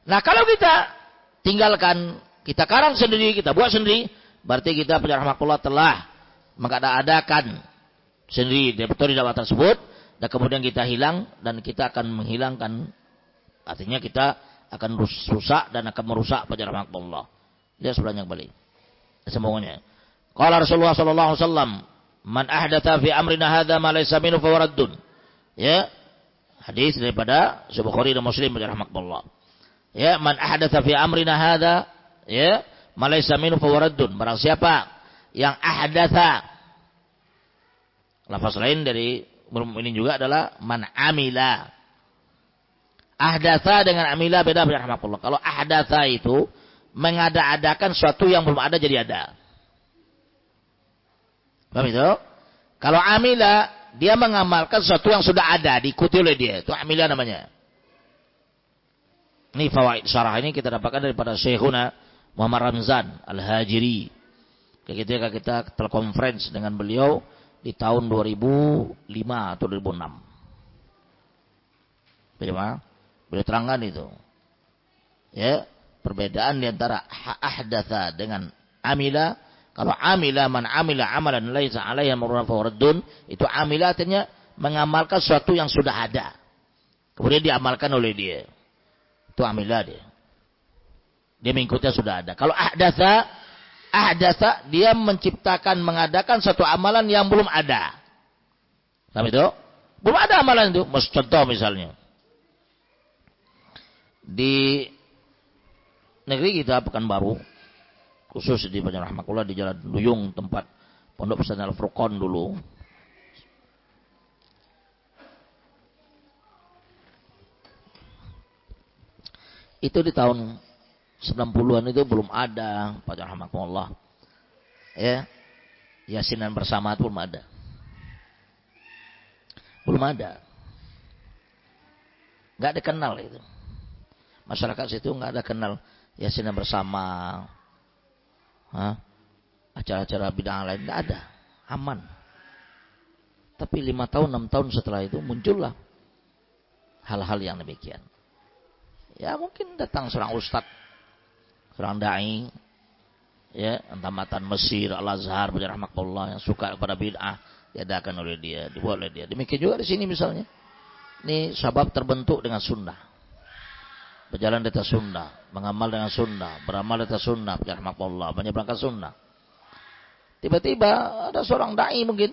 Speaker 2: Nah, kalau kita tinggalkan, kita karang sendiri, kita buat sendiri, berarti kita rahmatullah telah mengada-adakan sendiri metode dakwah tersebut, dan kemudian kita hilang dan kita akan menghilangkan, artinya kita akan rusak dan akan merusak penjara makbullah. Dia sebelahnya kembali. Semuanya. Qala Rasulullah sallallahu alaihi wasallam, "Man ahdatha fi amrina hadza ma laysa minhu fa waraddun." Ya. Hadis daripada Sahih Bukhari dan Muslim penjara makbullah. Ya, man ahdatha fi amrina hadza, ya, ma laysa minhu fa waraddun. Barang siapa yang ahdatha. Lafaz lain dari ini juga adalah man amila. Ahdatsa dengan amila beda rahmatullah. Kalau ahdatsa itu mengada-adakan sesuatu yang belum ada jadi ada. Paham itu? Kalau amila, dia mengamalkan sesuatu yang sudah ada, diikuti oleh dia. Itu amila namanya. Ini fawaid syarah ini kita dapatkan daripada Syekhuna Muhammad Ramzan Al-Hajiri. Ketika kita telekonferensi dengan beliau di tahun 2005 atau 2006. Bagaimana? Beliau terangkan itu. Ya, perbedaan di antara ahdatsa dengan amila. Kalau amila man amila amalan laisa alaihi amruna fa raddun, itu amila artinya mengamalkan sesuatu yang sudah ada. Kemudian diamalkan oleh dia. Itu amila dia. Dia mengikutnya sudah ada. Kalau ahdatsa dia menciptakan, mengadakan suatu amalan yang belum ada. Paham itu? Belum ada amalan itu. Contoh misalnya. Di negeri kita Pekanbaru, khusus di Banjar Rahmatullah di Jalan Duyung, tempat Pondok Pesantren Al-Furqan dulu. Itu di tahun 90-an itu belum ada Banjar Rahmatullah. Ya. Yasinan bersama itu belum ada. Belum ada. Enggak dikenal itu. Masyarakat situ enggak ada kenal Yasinan bersama. Acara-acara bidang lain tidak ada, aman. Tapi 5 tahun, 6 tahun setelah itu muncullah hal-hal yang demikian. Ya mungkin datang seorang ustadz, seorang dai, ya tamatan Mesir, Al-Azhar, rahmatullah, yang suka kepada bid'ah, diadakan oleh dia, dibuat oleh dia. Demikian juga di sini misalnya, ini sabab terbentuk dengan sunnah. Berjalan di atas sunnah, mengamal dengan sunnah, beramal di atas sunnah, rahmatullah, menyeberangkan sunnah. Tiba-tiba ada seorang dai mungkin,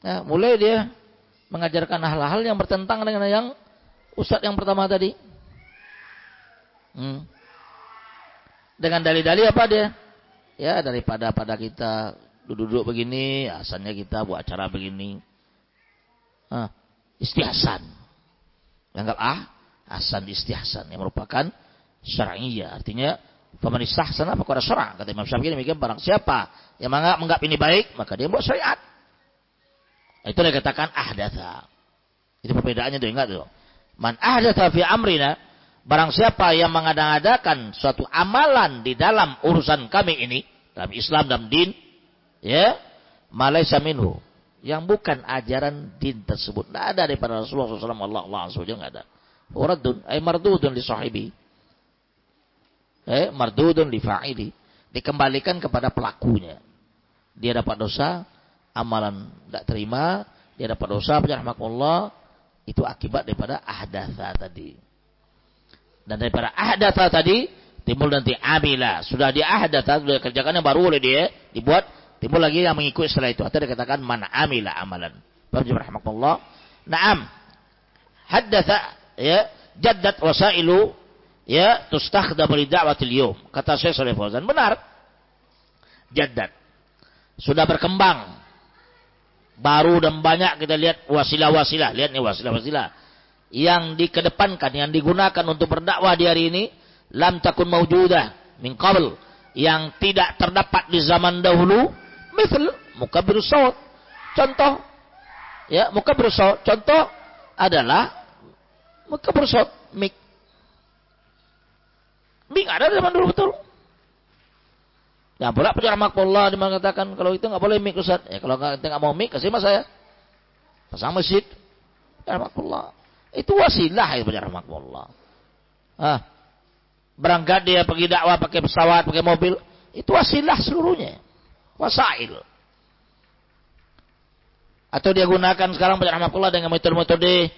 Speaker 2: ya, mulai dia mengajarkan hal-hal yang bertentangan dengan yang ustadz yang pertama tadi. Dengan dalil-dalil apa dia? Ya daripada pada kita duduk-duduk begini, asalnya kita buat acara begini. Istihsan. Anggap Hasan istihsan yang merupakan syar'iyyah, artinya faman istahsana faqad syara', kata Imam Syafi'i demikian, barang siapa yang menganggap ini baik maka dia buat syariat. Itu dikatakan ahdatsa. Itu perbedaannya tuh, ingat tuh. Man ahdatsa fi amrina, barang siapa yang mengada-adakan suatu amalan di dalam urusan kami ini, dalam Islam dan din, ya, malaysa minhu, yang bukan ajaran din tersebut. Tidak ada daripada Rasulullah SAW, Allah SWT enggak ada. Uraddun ay mardudun li sahibi, mardudun li fa'ili, dikembalikan kepada pelakunya. Dia dapat dosa, amalan tidak terima, dia dapat dosa, rahmatullah, itu akibat daripada ahdatsa tadi. Dan daripada ahdatsa tadi timbul nanti amila, sudah dia ahdatsa, sudah kerjakan yang baru oleh dia dibuat, timbul lagi yang mengikuti setelah itu. Atau dikatakan man amila amalan. Rahmatullah. Naam. Haddatsa, ya, jaddat wasailu, ya, tustakhdam li da'watil yawm. Kata Syekh Shalih Fauzan, benar. Jaddat. Sudah berkembang. Baru dan banyak kita lihat wasilah-wasilah. Lihat nih wasilah-wasilah yang dikedepankan, yang digunakan untuk berdakwah di hari ini, lam takun mawjudah min qabl, yang tidak terdapat di zaman dahulu, misal mukabbirus shaut. Contoh, ya, mukabbirus shaut. Contoh adalah mukabbirus shaut, mic. Mic ada di zaman dulu betul. Nah, pula rahmatullah dia mengatakan kalau itu enggak boleh mic Ustaz. Ya kalau enggak mau mic kasih mas saya. Pasang masjid. Rahmatullah. Itu wasilah itu rahmatullah. Berangkat dia pergi dakwah pakai pesawat, pakai mobil, itu wasilah seluruhnya. Wasail. Atau dia gunakan sekarang rahmatullah dengan metode-metode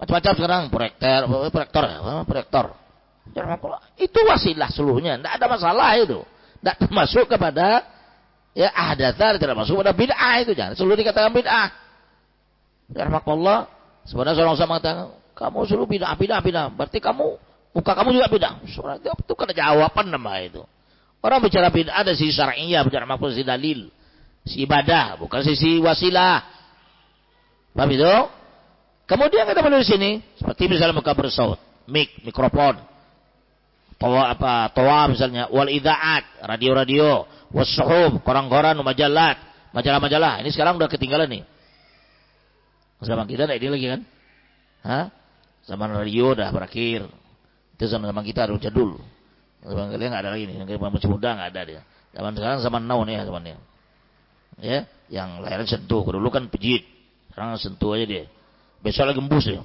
Speaker 2: macam-macam sekarang, proyektor. Rahmatullah. Itu wasilah seluruhnya, tidak ada masalah itu. Tidak termasuk kepada ya ahdatsa, tidak masuk pada bid'ah itu, jangan seluruh dikatakan bid'ah. Rahmatullah. Sebenarnya seorang sama mengatakan, kamu suruh bid'ah. Berarti muka kamu juga bid'ah. Itu kan jawaban nama itu. Orang bicara bid'ah ada sisi syar'iyyah, bicara maksud sisi dalil, sisi ibadah, bukan sisi wasilah. Paham itu? Kemudian kita melihat di sini seperti misalnya mukabir saut, mikrofon, toa misalnya, wal ida'at, radio-radio, was-suhuf, koran-koran, majalah-majalah. Ini sekarang udah ketinggalan nih. Zaman kita enggak ini lagi kan? Hah? Zaman radio udah berakhir. Itu zaman kita udah jadul. Zaman kalian enggak ada lagi nih. Yang masih muda enggak ada dia. Zaman sekarang zaman now nih ya zamannya. Ya, yang layanan sentuh. Dulu kan pijit. Sekarang sentuh aja dia. Besok lagi gembus ya.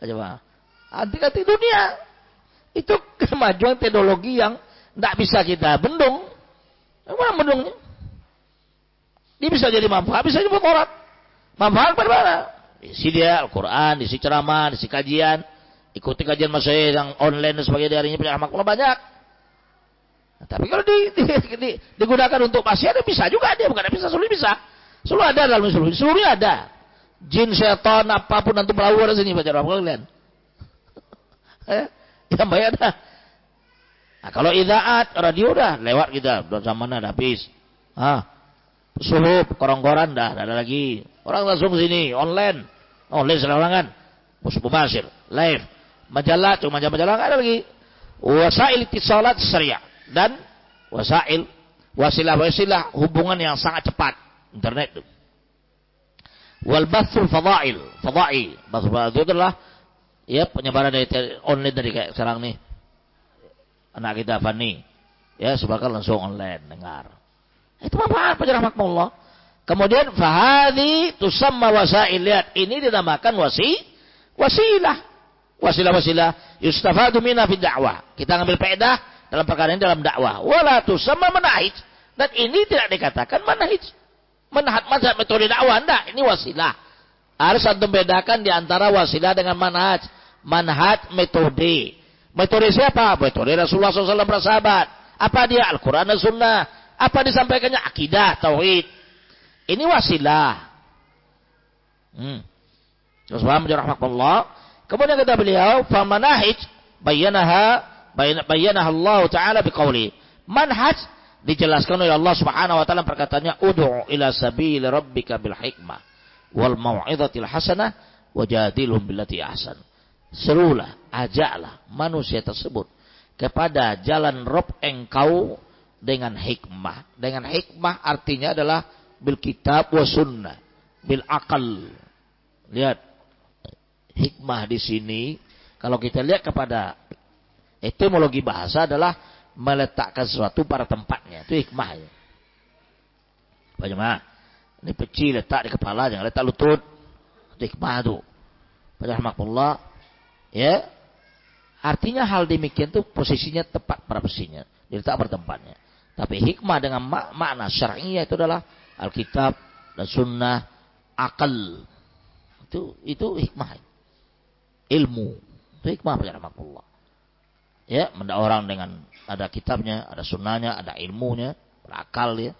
Speaker 2: Coba. Anti-anti dunia. Itu kemajuan teknologi yang enggak bisa kita bendung. Mana bendungnya? Dia bisa jadi manfaat, bisa jadi mudarat. Manfaat pada mana? Isi dia Al-Quran, isi ceramah, isi kajian, ikuti kajian masyarakat yang online dan sebagainya, harinya punya makhluk banyak. Nah, tapi kalau digunakan untuk maksiat, bisa juga dia, bukan bisa, seluruh bisa. Seluruh ada dalam seluruhnya ada. Jin, setan, apapun nanti perahu ada sini baca apa kalian? Yang baik ada. Nah, kalau idaat radio dah lewat kita, udah zaman ada habis. Suhuf, koran-koran dah ada lagi. Orang langsung sini, online selarangan, mubashir, live, majalah, cuma majalah nggak ada lagi. Wasail ittisalat syariah dan wasilah hubungan yang sangat cepat, internet itu. Wal bathul fada'i, bathul itu adalah ya penyebaran dari online dari kayak sekarang nih. Anak kita Fani, ya sebarkan langsung online dengar. Itu apa rahmatullah. Kemudian fahadi tusamma wasail, lihat ini dinamakan wasilah yustafadu minha fi dakwah. Kita ngambil faedah dalam perkara ini dalam dakwah. Wala tusamma manhaj, dan ini tidak dikatakan manhaj metode dakwah, enggak, ini wasilah. Harus antum bedakan di antara wasilah dengan manhaj. Manhaj metode siapa? Metode Rasulullah SAW para sahabat. Apa dia? Al-Quran dan Sunnah. Apa disampaikannya? Akidah, tauhid. Ini wasilah. Terus paham rahmatullah. Kemudian kata beliau, fa manahij bayyanaha Allah taala biqauli. Manhaj dijelaskan oleh Allah Subhanahu wa taala perkataannya, ud'u ila sabil rabbika bil hikmah wal mau'izatil hasanah wajadilhum billati ahsan. Serulah, ajaklah manusia tersebut kepada jalan Rabb engkau dengan hikmah. Dengan hikmah artinya adalah bil kitab wa sunnah, bil akal. Lihat hikmah di sini, kalau kita lihat kepada etimologi bahasa adalah meletakkan sesuatu pada tempatnya. Itu hikmah. Bagaimana? Ini peci letak di kepala, jangan letak lutut. Itu hikmah itu. Rahmatullah. Ya. Artinya hal demikian itu posisinya tepat pada posisinya, diletak pada tempatnya. Tapi hikmah dengan makna syar'iyah itu adalah Alkitab dan Sunnah, akal. Itu hikmah. Ilmu. Itu hikmah rahmatullah. Ya, mendak orang dengan ada kitabnya, ada sunnahnya, ada ilmunya, berakal ya.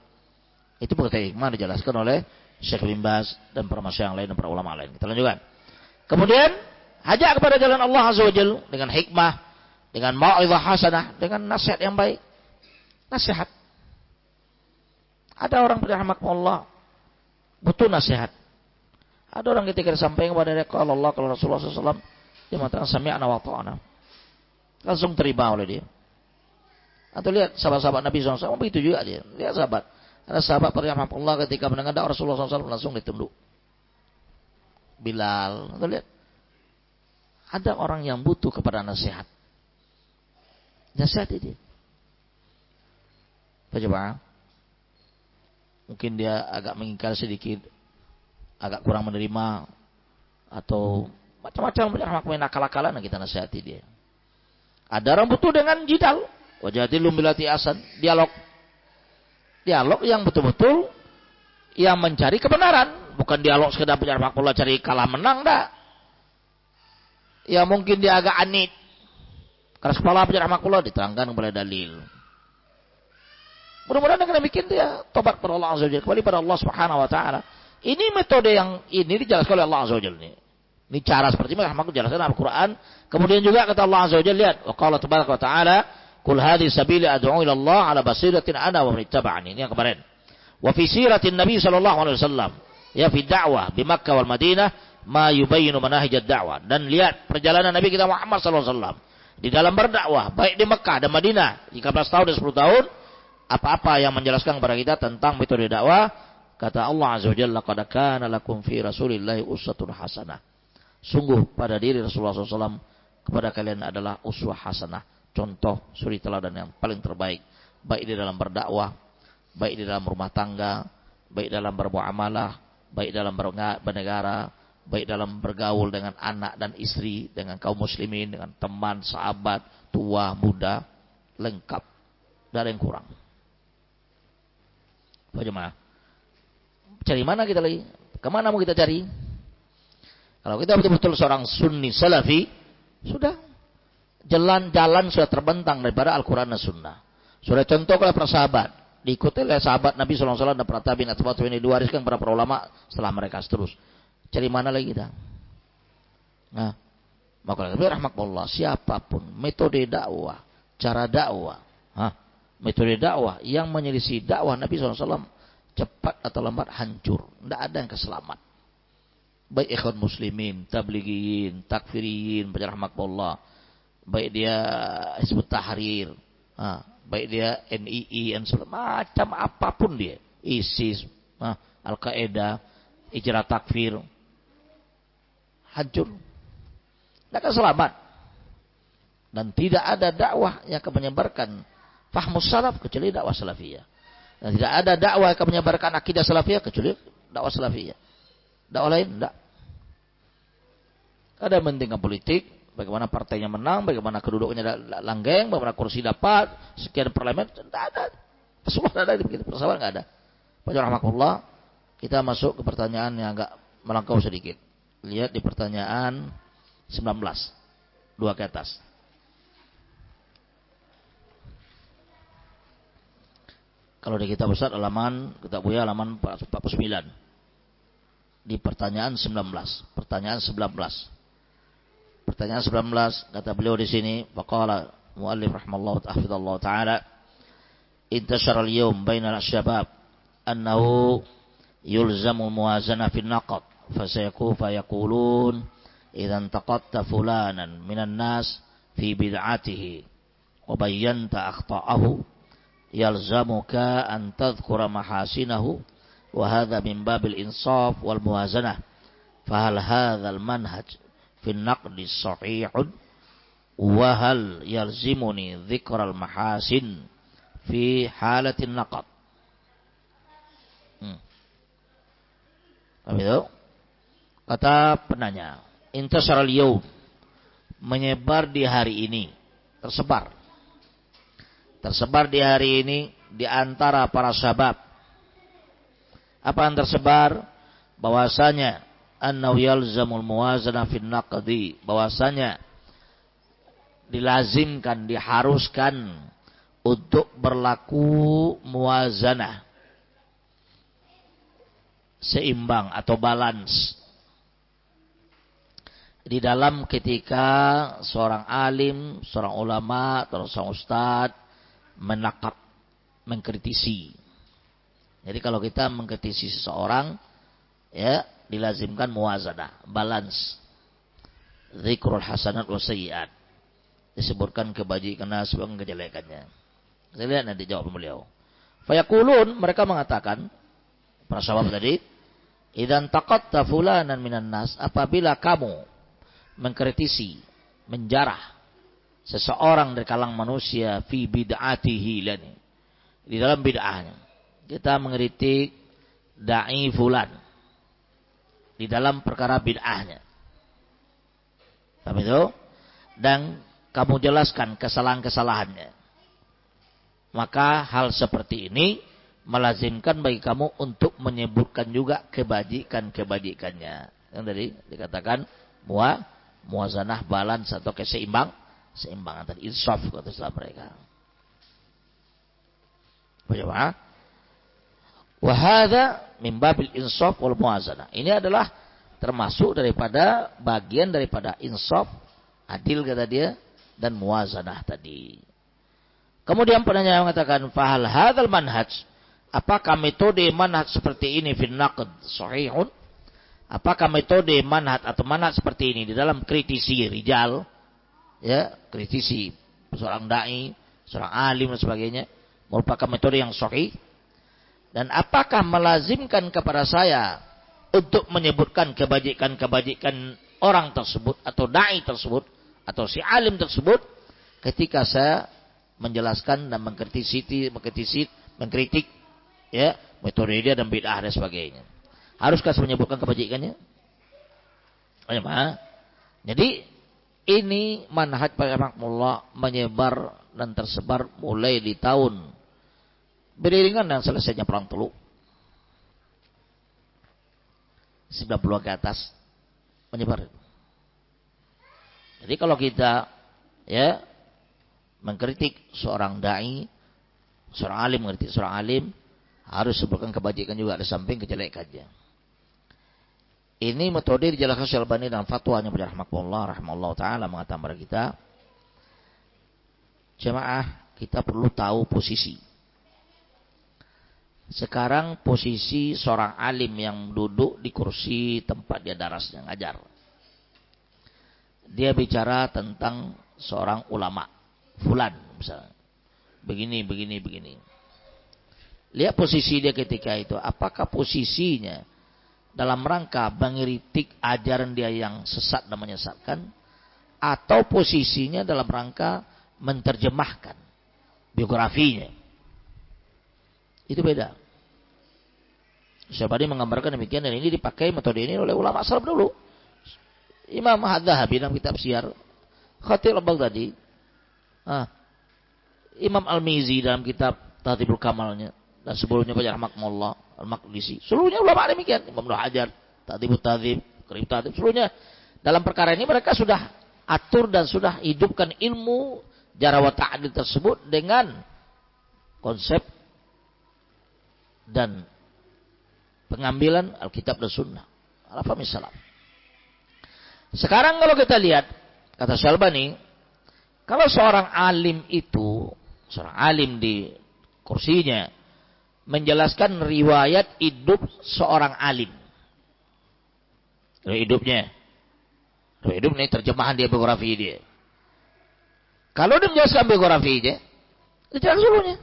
Speaker 2: Itu berkata hikmah dijelaskan oleh Syekh bin Baz dan para masyayikh yang lain dan para ulama lain. Kita lanjutkan. Kemudian ajak kepada jalan Allah Azza wa Jalla dengan hikmah, dengan mau'izah hasanah, dengan nasihat yang baik. Nasihat. Ada orang rahmatullah butuh nasihat. Ada orang ketika disampaikan kepada dia kalau Allah, kalau Rasulullah SAW, dia mengatakan sami'na wa ta'ana. Langsung terima oleh dia. Atau lihat sahabat-sahabat Nabi SAW begitu juga dia. Lihat sahabat. Ada sahabat rahmatullah ketika mendengar dakwah Rasulullah SAW langsung ditunduk. Bilal. Atau lihat. Ada orang yang butuh kepada nasihat. Nasihat dia. Coba. Mungkin dia agak mengingkar sedikit, agak kurang menerima, atau macam-macam makna akal-akalan yang kita nasihati dia. Ada orang butuh dengan jidal, wajadilhum billati ahsan, dialog yang betul-betul yang mencari kebenaran, bukan dialog sekedar rahmatullah cari kalah menang, dah. Ya mungkin dia agak anit, keras kepala rahmatullah diterangkan kepada dalil. Mudah-mudahan dengan demikian dia tobat kepada Allah Azza wa Jalla, kembali pada Allah Subhanahu wa taala. Ini metode yang ini dijelaskan oleh Allah Azza wa Jalla. Ini cara seperti ini Muhammad jelaskan Al-Qur'an. Kemudian juga kata Allah Azza wa Jalla, lihat, wa qala tabaraka wa ta'ala, "Qul hadhihi sabili ad'u ila Allah 'ala basiratin ana wa man ittaba'ani." Ini yang kemarin. Wa fi siratin Nabi sallallahu alaihi wasallam, ya fi da'wah di Makkah wal Madinah ma yubayyinu manahijad da'wah. Dan lihat perjalanan Nabi kita Muhammad sallallahu alaihi wasallam di dalam berdakwah, baik di Mekah dan Madinah, 13 tahun dan 10 tahun, apa-apa yang menjelaskan kepada kita tentang metode dakwah. Kata Allah Azza wa Jalla, qad kana lakum fi Rasulillahi uswatun hasanah. Sungguh pada diri Rasulullah SAW kepada kalian adalah uswah hasanah, contoh suri teladan yang paling terbaik, baik di dalam berdakwah, baik di dalam rumah tangga, baik dalam bermuamalah, baik dalam bernegara, baik dalam bergaul dengan anak dan istri, dengan kaum muslimin, dengan teman, sahabat, tua, muda, lengkap, tidak ada yang kurang. Bagaimana? Cari mana kita lagi? Kemana mau kita cari? Kalau kita betul-betul seorang sunni salafi, sudah jalan-jalan sudah terbentang daripada Al-Quran dan Sunnah. Sudah contoh oleh para sahabat, diikuti oleh sahabat Nabi SAW dan para tabi'in atba'ut ini diwariskan para ulama setelah mereka seterus. Cari mana lagi kita? Nah, maka rahmatullah, siapapun metode dakwah, cara dakwah, metode dakwah yang menyelisih dakwah Nabi SAW, cepat atau lambat hancur. Tidak ada yang keselamat. Baik ikhwan muslimin, tablighiyin, takfiriyin, rahmatullah, baik dia Hizbut Tahrir, baik dia NII, macam apapun dia, ISIS, Al-Qaeda, Ijra Takfir, hancur. Tidak akan selamat. Dan tidak ada dakwah yang akan menyebarkan fahmus salaf kecuali dakwah salafiyah. Dan tidak ada dakwah yang akan menyebarkan akidah salafiyah kecuali dakwah salafiyah. Dakwah lain tidak. Ada mementingkan politik, bagaimana partainya menang, bagaimana kedudukannya langgeng, bagaimana kursi dapat, sekian parlemen, tidak ada. Semua tidak ada, begitu persamaan tidak ada. Pak rahmatullah, kita masuk ke pertanyaan yang agak melangkau sedikit. Lihat di pertanyaan 19, 2 ke atas. Kalau di kitab besar kitab Buya halaman 49. Di pertanyaan 19. Pertanyaan 19 kata beliau di sini, faqala muallif rahimallahu ta'ala, intashara al-yawm bainal syabab annahu yulzamu muwazana fi an-naqd fa yaqulun idzan taqatta fulanan minan nas fi bid'atihi wa bayyanta akhta'ahu yalzamuka an tadhkura mahasinahu wa hadha min babil insaf wal muwazanah fa hal hadzal manhaj fi an-naqdi sahihun wa hal yalzimuni dzikral mahasin fi halatin naqd. Itu kata penanya, intasharal yawm, menyebar di hari ini, tersebar di hari ini di antara para sahabat. Apa yang tersebar? Bahwasanya annahu yalzamul muwazanah fin naqdi, bahwasanya dilazimkan, diharuskan untuk berlaku muwazanah, seimbang atau balance di dalam ketika seorang alim, seorang ulama atau seorang ustadz menakab, mengkritisi. Jadi kalau kita mengkritisi seseorang, ya dilazimkan muwazanah, balance. Zikrul hasanat wa sayyiat, disebutkan kebajikan dan kejelekannya. Saya lihat nanti jawab beliau. Fayaqulun, mereka mengatakan, para sahabat tadi, idzan taqatta fulanan minan nas, apabila kamu mengkritisi, menjarah seseorang dari kalangan manusia fi bid'atihi, di dalam bid'ahnya. Kita mengkritik dai fulan di dalam perkara bid'ahnya. Paham itu? Dan kamu jelaskan kesalahan-kesalahannya. Maka hal seperti ini melazimkan bagi kamu untuk menyebutkan juga kebajikan-kebajikannya. Yang tadi dikatakan muwazanah, balance atau keseimbangan tadi, insaf kata Islam mereka. Bagaimana? Wa hadza min babil insaf wal muwazanah. Ini adalah termasuk daripada bagian daripada insaf, adil kata dia, dan muwazanah tadi. Kemudian penanya mengatakan, fahal hadzal manhaj, apakah metode manhaj seperti ini fin naqd sahihun? Apakah metode manhaj atau manhaj seperti ini di dalam kritisi rijal, ya, kritisi seorang dai, seorang alim dan sebagainya, merupakan metode yang sahih? Dan apakah melazimkan kepada saya untuk menyebutkan kebajikan-kebajikan orang tersebut atau dai tersebut atau si alim tersebut ketika saya menjelaskan dan mengkritik ya metode dia dan bid'ah dan sebagainya? Haruskah saya menyebutkan kebajikannya? Jadi ini manhaj rahimahullah menyebar dan tersebar mulai di tahun beriringan dengan selesainya perang Teluk. 90 ke atas menyebar. Jadi kalau kita ya mengkritik seorang dai, seorang alim, mengkritik seorang alim, harus sebutkan kebajikan juga di samping kejelekannya. Ini metode dijelaskan Syalbani dalam fatwanya pada rahimahullah taala, mengatakan kepada kita, jemaah, kita perlu tahu posisi. Sekarang posisi seorang alim yang duduk di kursi tempat dia darasnya ngajar. Dia bicara tentang seorang ulama, fulan misalnya. Begini. Lihat posisi dia ketika itu. Apakah posisinya dalam rangka mengkritik ajaran dia yang sesat dan menyesatkan, atau posisinya dalam rangka menerjemahkan biografinya? Itu beda. Syabani menggambarkan demikian, dan ini dipakai metode ini oleh ulama salaf dulu. Imam Adz-Dzahabi dalam kitab Syiar, Khatib al-Baghdadi, Imam Al-Mizi dalam kitab Tahdhibul Kamalnya, dan sebelumnya banyak rahmatullah Al-Maqdisi. Seluruhnya ulama demikian. Imam Ibnu Hajar, Tahdhibut Tahdhib, Qarib Tahdhib, seluruhnya dalam perkara ini mereka sudah atur dan sudah hidupkan ilmu jarh wa ta'dil tersebut dengan konsep dan pengambilan Alkitab dan Sunnah ala fahmi salaf. Sekarang kalau kita lihat, kata Syalbani, kalau seorang alim itu, seorang alim di kursinya menjelaskan riwayat hidup seorang alim, riwayat hidup ini terjemahan dia, biografi dia. Kalau dia menjelaskan biografi dia, dijelaskan dulunya.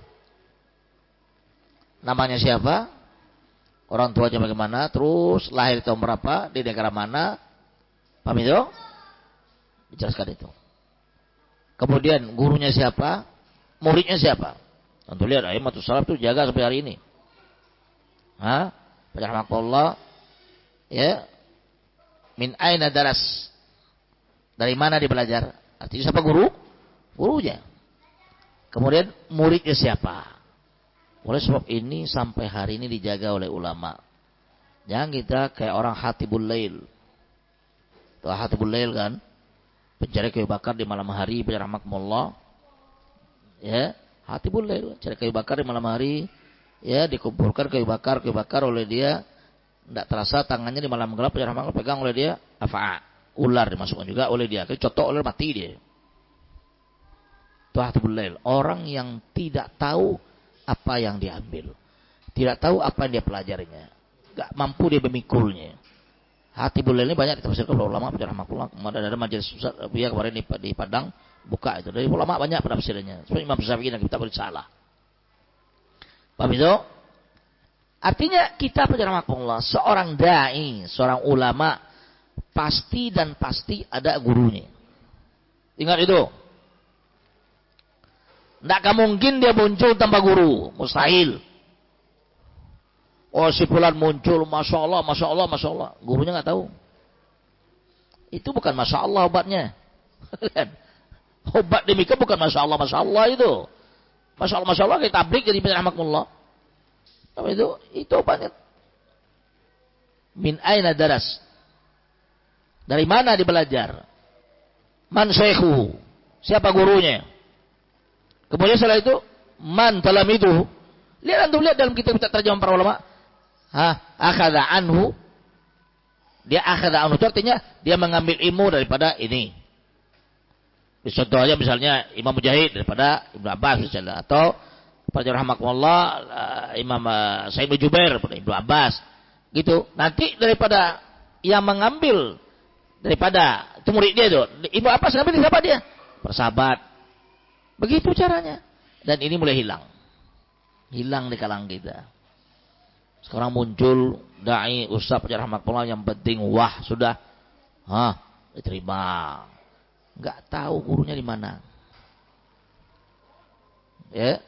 Speaker 2: Namanya siapa, orang tuanya bagaimana, terus lahir tahun berapa, di negara mana, paham itu? Dijelaskan itu. Kemudian gurunya siapa, muridnya siapa. Tentu lihat, Aimatus Salaf itu jaga sampai hari ini. Rahmatullah, ya, min aina daras, dari mana dia belajar? Artinya siapa guru? Gurunya. Kemudian muridnya siapa? Oleh sebab ini sampai hari ini dijaga oleh ulama. Jangan kita kayak orang Hatibul Lail. Tuh Hatibul Lail kan, pencari kayu bakar di malam hari, rahmatullah. Ya, Hatibul Lail, cari kayu bakar di malam hari, ya, dikumpulkan kayu bakar oleh dia, tidak terasa tangannya di malam gelap, rahmatullah, pegang oleh dia, ular dimasukkan juga oleh dia, cotok oleh mati dia. Tuh Hatibul Lail, orang yang tidak tahu apa yang diambil, tidak tahu apa yang dia pelajarinya, gak mampu dia memikulnya. Hatibul Lail ini banyak ditafsirkan oleh ulama, rahmatullah. Kemudian ada majelis Ustaz Bia kemarin di Padang, buka itu dari ulama banyak penafsirannya. Seperti Imam Syafi'i dan kitab Risalah. Paham itu? Artinya kita rahmatullah, seorang dai, seorang ulama pasti ada gurunya. Ingat itu. Tidak akan mungkin dia muncul tanpa guru, mustahil. Oh, si fulan muncul, masya Allah, gurunya nggak tahu. Itu bukan masya Allah obatnya. Obat demikian bukan masya Allah itu. Masya Allah kita tablik jadi rahmatullah. Apa itu obatnya. Min aina daras, dari mana dia belajar? Man syekhu, siapa gurunya? Kemudian setelah itu, man talamiduhu. Lihat dalam kitab-kitab terjemahan para ulama. Akhadha anhu. Dia akhadha anhu itu artinya dia mengambil ilmu daripada ini. Contohnya misalnya Imam Mujahid daripada Ibnu Abbas misalnya, atau para rahmatullah Imam Sa'id bin Jubair daripada Ibnu Abbas. Gitu. Nanti daripada yang mengambil daripada itu murid dia itu. Ibnu Abbas ngambil dari siapa dia? Persahabat. Begitu caranya. Dan ini mulai hilang. Hilang di kalangan kita. Sekarang muncul dai ustaz pencerah makmullah yang penting wah sudah diterima. Enggak tahu gurunya di mana. Ya.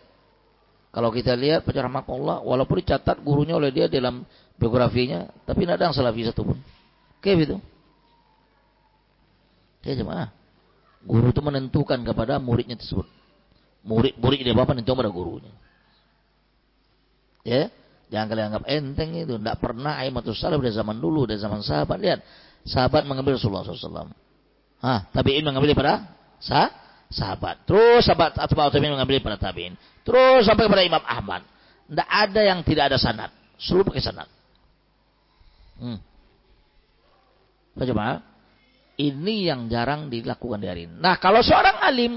Speaker 2: Kalau kita lihat pencerah makmullah walaupun dicatat gurunya oleh dia dalam biografinya, tapi tidak ada yang salafi satupun. Kayak gitu. Ya jemaah. Guru itu menentukan kepada muridnya tersebut. Murid dia apa menentukan pada gurunya. Ya, jangan kalian anggap enteng itu. Tidak pernah aimatus salaf dari zaman dulu, dari zaman sahabat. Lihat, sahabat mengambil Rasulullah SAW. Tabi'in mengambil daripada sahabat. Terus sahabat atba'ut tabi'in mengambil daripada tabi'in. Terus sampai kepada Imam Ahmad. Tidak ada yang tidak ada sanad. Seluruh pakai sanad. Bagaimana? Ini yang jarang dilakukan di hari ini. Nah, kalau seorang alim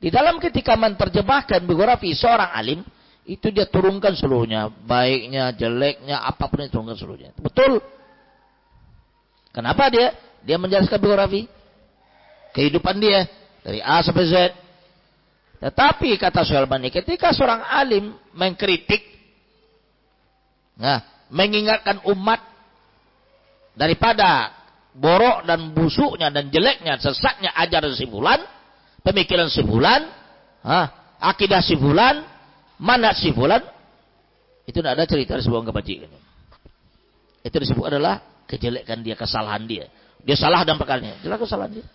Speaker 2: di dalam ketika menerjemahkan biografi seorang alim, itu dia turunkan seluruhnya, baiknya, jeleknya, apapun itu turunkan seluruhnya. Betul. Kenapa dia? Dia menjelaskan biografi kehidupan dia dari A sampai Z. Tetapi kata Syekh Albani, ketika seorang alim mengkritik, mengingatkan umat daripada borok dan busuknya dan jeleknya, sesatnya ajaran si fulan, pemikiran si fulan, akidah si fulan, manhaj si fulan, itu tidak ada cerita disebut kebajikan. Itu disebut adalah kejelekan dia, kesalahan dia. Dia salah dalam perkaranya, jelas kesalahan dia.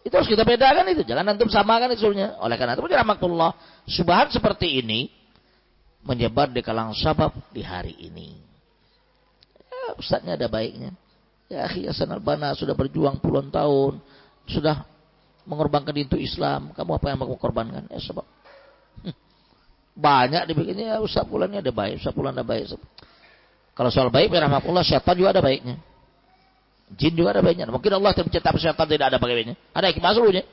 Speaker 2: Itu harus kita bedakan itu, jangan antum samakan usulnya. Oleh karena itu, rahmatullah, subhan seperti ini menyebar di kalangan sabab di hari ini. Ustaznya ada baiknya. Ya akhi Hasan Al-Banna sudah berjuang puluhan tahun, sudah mengorbankan itu Islam. Kamu apa yang mau korbankan? Ya sebab banyak dibikinnya. Ya, Ustaz Fulannya ada baik, Ustaz Fulan ada baik. Kalau soal baik, rahmatullah, syaitan juga ada baiknya. Jin juga ada baiknya. Mungkin Allah menciptakan syaitan tidak ada baiknya. Ada hikmah seluruhnya.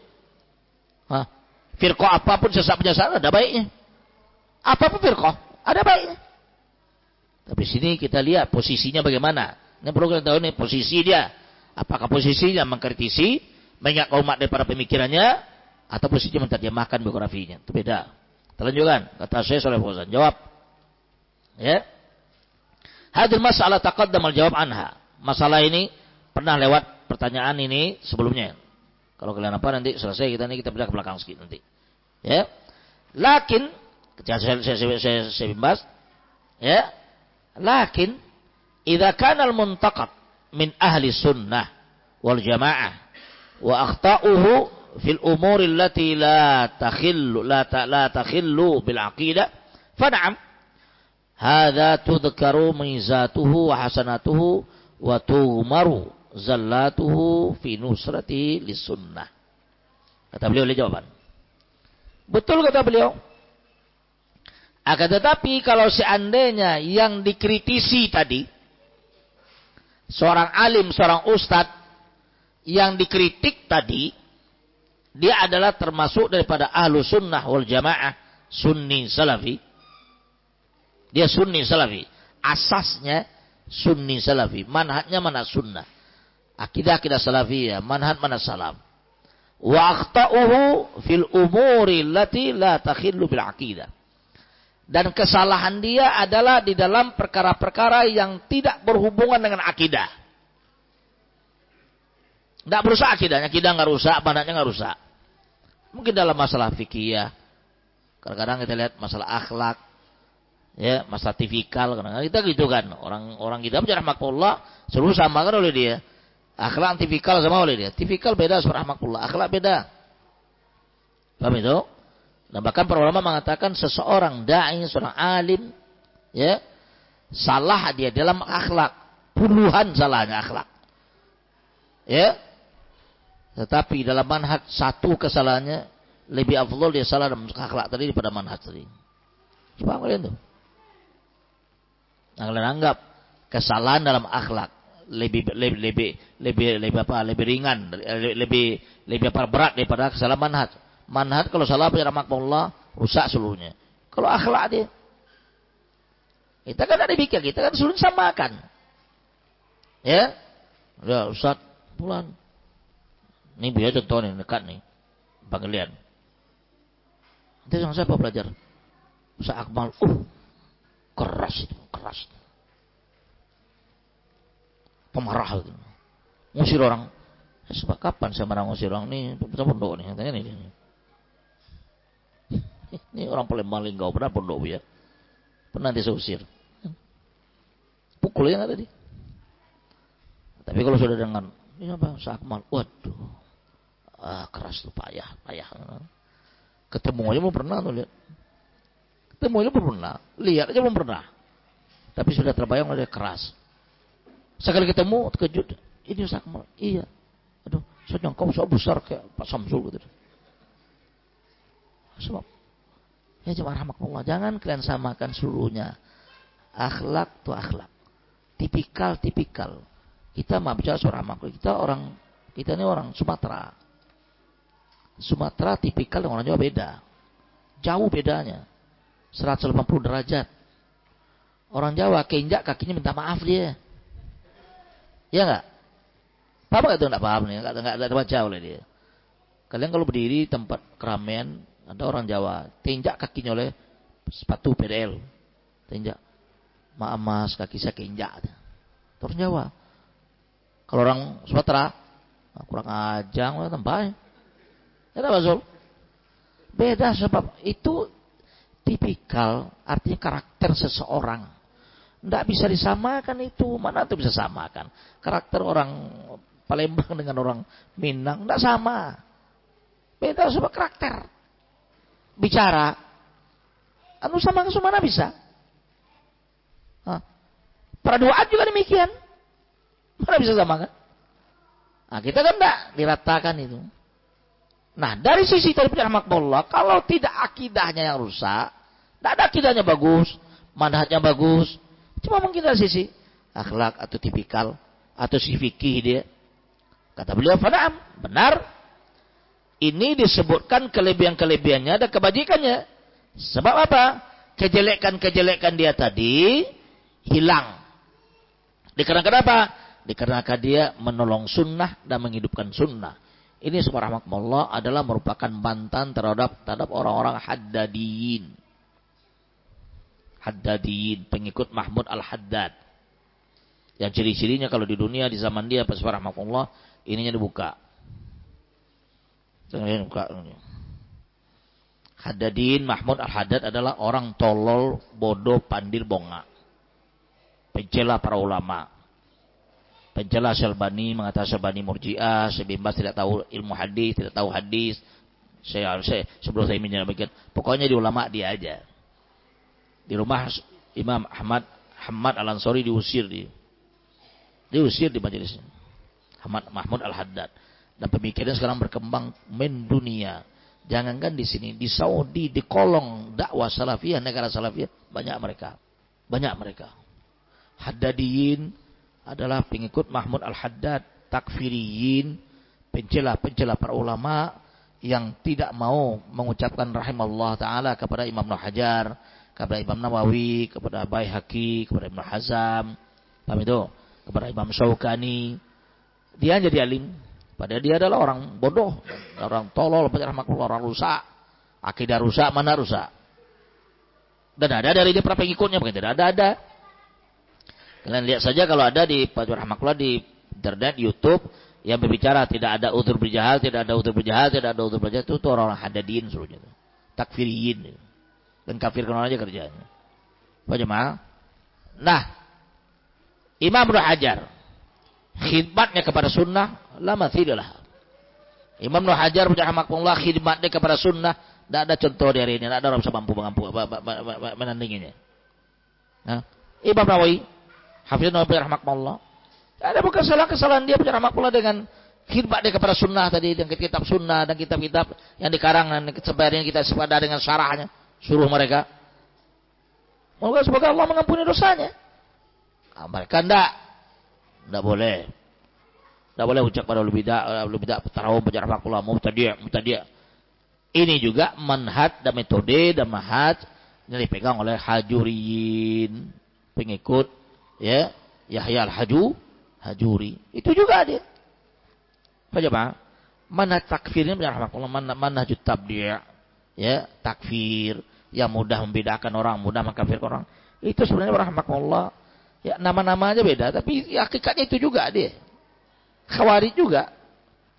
Speaker 2: Firqah apapun sesat penyesat ada baiknya. Apapun firqah ada baiknya. Tapi sini kita lihat posisinya bagaimana. Ini perlu kita tahu nih posisi dia. Apakah posisinya mengkritisi, mengingat umat daripada pemikirannya, atau posisinya menerjemahkan biografinya. Itu beda. Kita lanjutkan. Kata Syekh Shalih Fauzan. Jawab. Ya. Hadir masalah taqaddam al-jawab anha. Masalah ini pernah lewat pertanyaan ini sebelumnya. Kalau kalian apa nanti selesai kita pindah ke belakang sedikit nanti. Ya. Lakin ketika saya bimbas, ya. Lakin idza kana al-muntaqad min ahli sunnah wal jamaah wa akhta'uhu fil umuri allati la takhillu bil aqidah fa na'am hadza tudhkaru mizatuhu wa hasanatuhu wa tughmaru zallatuhu fi nusrati lis sunnah. Kata beliau jawaban. Betul kata beliau. Akan tetapi kalau seandainya yang dikritisi tadi seorang alim, seorang ustadz yang dikritik tadi dia adalah termasuk daripada ahlu sunnah wal jamaah, sunni salafi. Dia sunni salafi. Asasnya sunni salafi. Manhajnya manhaj sunnah. Akidah salafiyah. Manhaj manhaj salaf. Wa akhta'uhu fil umuri allati la takhillu bil aqidah. Dan kesalahan dia adalah di dalam perkara-perkara yang tidak berhubungan dengan akidah. Tidak merusak akidahnya, akidah nggak rusak, manhajnya nggak rusak. Mungkin dalam masalah fikih, kadang-kadang kita lihat masalah akhlak, ya, masalah tipikal, kadang-kadang kita gitu kan. Orang kita bicara rahmatullah, seluruh sama kan oleh dia. Akhlak tipikal sama oleh dia. Tipikal beda sama rahmatullah, akhlak beda. Paham itu? Dan bahkan para ulama mengatakan seseorang da'i, seorang alim, ya, salah dia dalam akhlak, puluhan salahnya akhlak. Ya. Tetapi dalam manhaj satu kesalahannya lebih afdal dia salah dalam akhlak tadi daripada manhaj tadi. Coba kalian tuh. Nah, kalian anggap kesalahan dalam akhlak lebih ringan, lebih berat daripada kesalahan manhaj. Manhaj kalau salah pencerah makmullah rusak seluruhnya. Kalau akhlak dia, kita kan ada pikir, kita kan suruh samakan. Ya, udah Ustaz pulang. Ini biar contoh nih dekat nih, panggilan. Nanti sama siapa belajar? Ustaz Akmal, keras itu, keras. Pemarah gitu. Ngusir orang. Sebab kapan saya marah ngusir orang nih? Kita pondok nih, katanya nih. Ini orang Palembang Linggau, pernah pondok ya? Pernah diusir. Pukul yang ada tadi. Tapi kalau sudah dengan ini apa? Sakmal, waduh, keras tuh, payah. Ketemu aja belum pernah tuh lihat. Ketemu aja belum pernah, lihat aja belum pernah. Tapi sudah terbayang oleh keras. Sekali ketemu terkejut, ini Sakmal, iya. Aduh, saya nyangka so besar kayak Pak Samsul gitu. Sebab ya jemaah rahmatullah, jangan kalian samakan seluruhnya. Akhlak tuh akhlak. Tipikal. Kita mah bicara seorang makhluk. Kita ini orang Sumatera. Sumatera tipikal dengan orang Jawa beda. Jauh bedanya. 180 derajat. Orang Jawa keinjak kakinya minta maaf dia. Ya enggak? Paham enggak tuh? Enggak paham nih, enggak ada baca oleh dia. Kalian kalau berdiri tempat keramaian, ada orang Jawa, tinjak kakinya oleh sepatu PDL. Tinjak. Maaf mas, kaki saya keinjak. Itu orang Jawa. Kalau orang Sumatera, kurang ajang lah tempatnya. Ya tak Zul? Beda sebab itu tipikal, artinya karakter seseorang. Tidak bisa disamakan itu. Mana tuh bisa samakan? Karakter orang Palembang dengan orang Minang tidak sama. Beda sebab karakter. Bicara, sama mana bisa? Para doa juga demikian. Mana bisa sama kan? Nah, kita kan enggak diratakan itu. Nah, dari sisi tadi rahmatullah, kalau tidak akidahnya yang rusak, tidak ada akidahnya bagus, manhajnya bagus, cuma mungkin dari sisi akhlak atau tipikal atau si fikih dia. Kata beliau, "Fadam, benar. Ini disebutkan kelebihan-kelebihannya dan kebajikannya. Sebab apa? Kejelekan-kejelekan dia tadi hilang. Dikarenakan apa? Dikarenakan dia menolong sunnah dan menghidupkan sunnah. Ini subhanallah adalah merupakan mantan terhadap orang-orang haddadiyin. Haddadiyin, pengikut Mahmud al-Haddad. Yang ciri-cirinya kalau di dunia di zaman dia subhanallah ininya dibuka. Haddadiyin Mahmud al-Haddad adalah orang tolol, bodoh, pandil, bonga. Pencela para ulama. Pencela Syalbani, mengatakan Syalbani murji'ah, Syekh tidak tahu ilmu hadis, tidak tahu hadis. Saya sebelum saya menyampaikan, pokoknya di ulama dia aja. Di rumah Imam Ahmad Al-Ansari diusir di majelisnya. Mahmud Al-Haddad. Dan pemikirannya sekarang berkembang mendunia. Jangankan di sini, di Saudi, di kolong dakwah salafiyah, negara salafiyah, banyak mereka. Haddadiyin adalah pengikut Mahmud Al-Haddad, takfiriyin, pencela para ulama yang tidak mau mengucapkan rahimallahu taala kepada Imam Ibnu Hajar, kepada Imam Nawawi, kepada Baihaqi, kepada Ibnu Hazm, paham itu? Kepada Imam Syaukani. Dia jadi alim, padahal dia adalah orang bodoh, orang tolol, orang rusak, akidah rusak, mana rusak. Dan ada dari dia para pengikutnya, bukan tidak ada. Kalian lihat saja kalau ada di Pak Rahmatullah di internet, YouTube yang berbicara tidak ada udzur berjahal, tidak ada udzur berjahal itu orang-orang haddadiyin seluruhnya. Takfiriyin. Dan kafirkan orang aja kerjanya. Pak jemaah. Nah, Imam Ibnu Hajar khidmatnya kepada sunnah lama tidaklah. Imam Ibnu Hajar rahimahullah khidmatnya kepada sunnah tidak ada contoh dari ini, tidak ada orang bisa mampu menandinginya. Nah, Imam Nawawi Hafizullah rahimahullah. Ada bukan kesalahan dia rahimahullah dengan khidmat dia kepada sunnah tadi, dengan kitab sunnah dan kitab-kitab yang dikarang dan sebagian kita sepada dengan syarahnya, suruh mereka. Semoga Allah mengampuni dosanya. Nah, mereka tidak boleh. Tidak boleh ucap pada bidah tarawih rahimahullah mubtadi'. Ini juga manhaj dan metode dan manhaj yang dipegang oleh hajuriyin, pengikut ya Yahya al-Haju Hajuri. Itu juga dia. Apa jemaah? Mana takfirnya manhajut tabdi', ya, takfir yang mudah membedakan orang, mudah mengkafirkan orang. Itu sebenarnya rahmatullah, ya nama-nama aja beda, tapi ya, hakikatnya itu juga dia. Khawarij juga.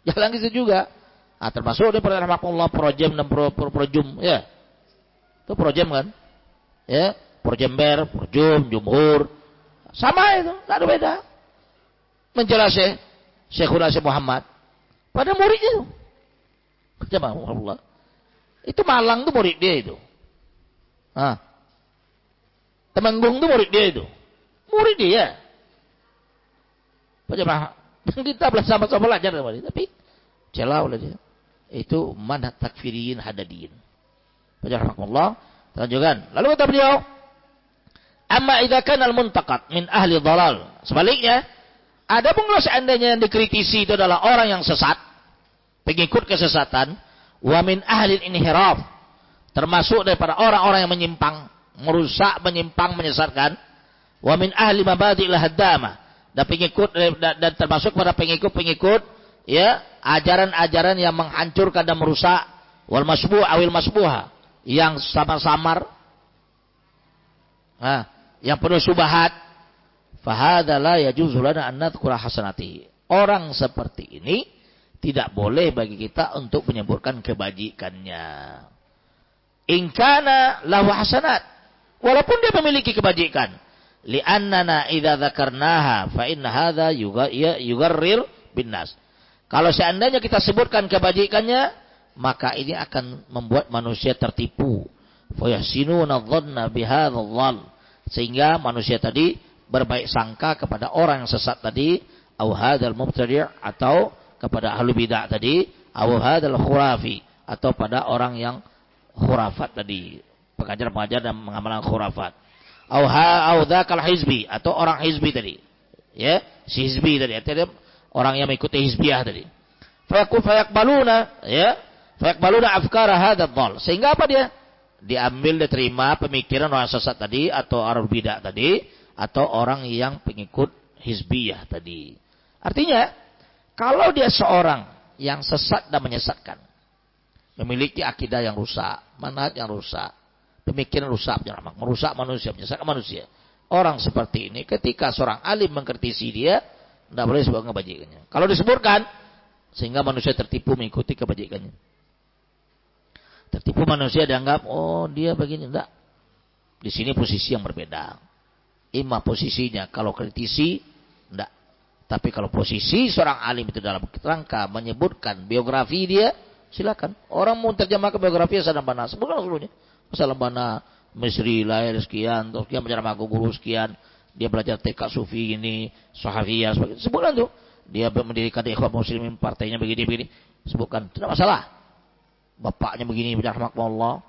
Speaker 2: Jalan itu juga. Ah, termasuk daripada rahmatullah projem dan projum, ya. Itu projem kan? Ya, projember, projum, jumhur. Sama itu, enggak ada beda. Menjelaskan Syekhul Syekh Muhammad pada murid itu. Jemaah, itu Malang tuh murid dia itu. Ah. Temanggung tuh murid dia itu. Murid dia. Jemaah, kita bersama-sama belajar sama dia, tapi celau lah dia. Itu manhaj takfiriyin hadadiyin. Rahmatullah, lanjutkan. Lalu kata beliau, amma idza kana al-muntaqad min ahli dhalal. Sebaliknya, ada pun kalau seandainya yang dikritisi itu adalah orang yang sesat, pengikut kesesatan, wa min ahli inhiraf, termasuk daripada orang-orang yang menyimpang, merusak, menyimpang, menyesatkan, wa min ahli mabadi'il haddama, dan pengikut dan termasuk pada pengikut-pengikut ya ajaran-ajaran yang menghancurkan dan merusak, wal masbuh awil masbuha, yang samar-samar, yang penuh syubhat. Fahadha la yajuzu lana an nadhkura hasanati. Orang seperti ini tidak boleh bagi kita untuk menyebutkan kebajikannya. In kana lahu hasanat, walaupun dia memiliki kebajikan. Li'annana idza dzakarnaha fa inna hadza yugarrir binnas. Kalau seandainya kita sebutkan kebajikannya, maka ini akan membuat manusia tertipu. Fa yahsinuna dhanna bihadzal dhann, sehingga manusia tadi berbaik sangka kepada orang yang sesat tadi, au hadzal mubtadi', atau kepada ahli bidah tadi, au hadzal khurafi, atau pada orang yang khurafat tadi, pengajar-pengajar dan mengamalkan khurafat, au dzakal hizbi, atau orang hizbi tadi, ya, si hizbi tadi, artinya orang yang mengikuti hizbiyah tadi. Fayaqbaluna, ya, fayaqbaluna afkara hadzal dhal, sehingga apa dia? Diambil, diterima pemikiran orang sesat tadi, atau ahli bidah tadi, atau orang yang pengikut hizbiyah tadi. Artinya, kalau dia seorang yang sesat dan menyesatkan, memiliki akidah yang rusak, manhaj yang rusak, pemikiran rusak, merusak manusia, menyesatkan manusia, orang seperti ini ketika seorang alim mengkritisi dia, tidak boleh disebutkan kebajikannya. Kalau disebutkan, sehingga manusia tertipu mengikuti kebajikannya. Tertipu manusia dianggap, oh dia begini, tidak. Di sini posisi yang berbeda. Ima posisinya kalau kritisi, enggak. Tapi kalau posisi seorang alim itu dalam rangka menyebutkan biografi dia, silakan. Orang mau terjemah ke biografi Salam Bana, sebutkan seluruhnya. Salam Bana, Misri, lahir sekian, terus dia menjadi guru sekian, dia belajar TK Sufi ini, Sahabiyah, sebagainya. Sebutkan tuh. Dia mendirikan Ikhwan Muslimin, partainya begini-begini. Sebutkan, tidak masalah. Bapaknya begini, rahmatullah.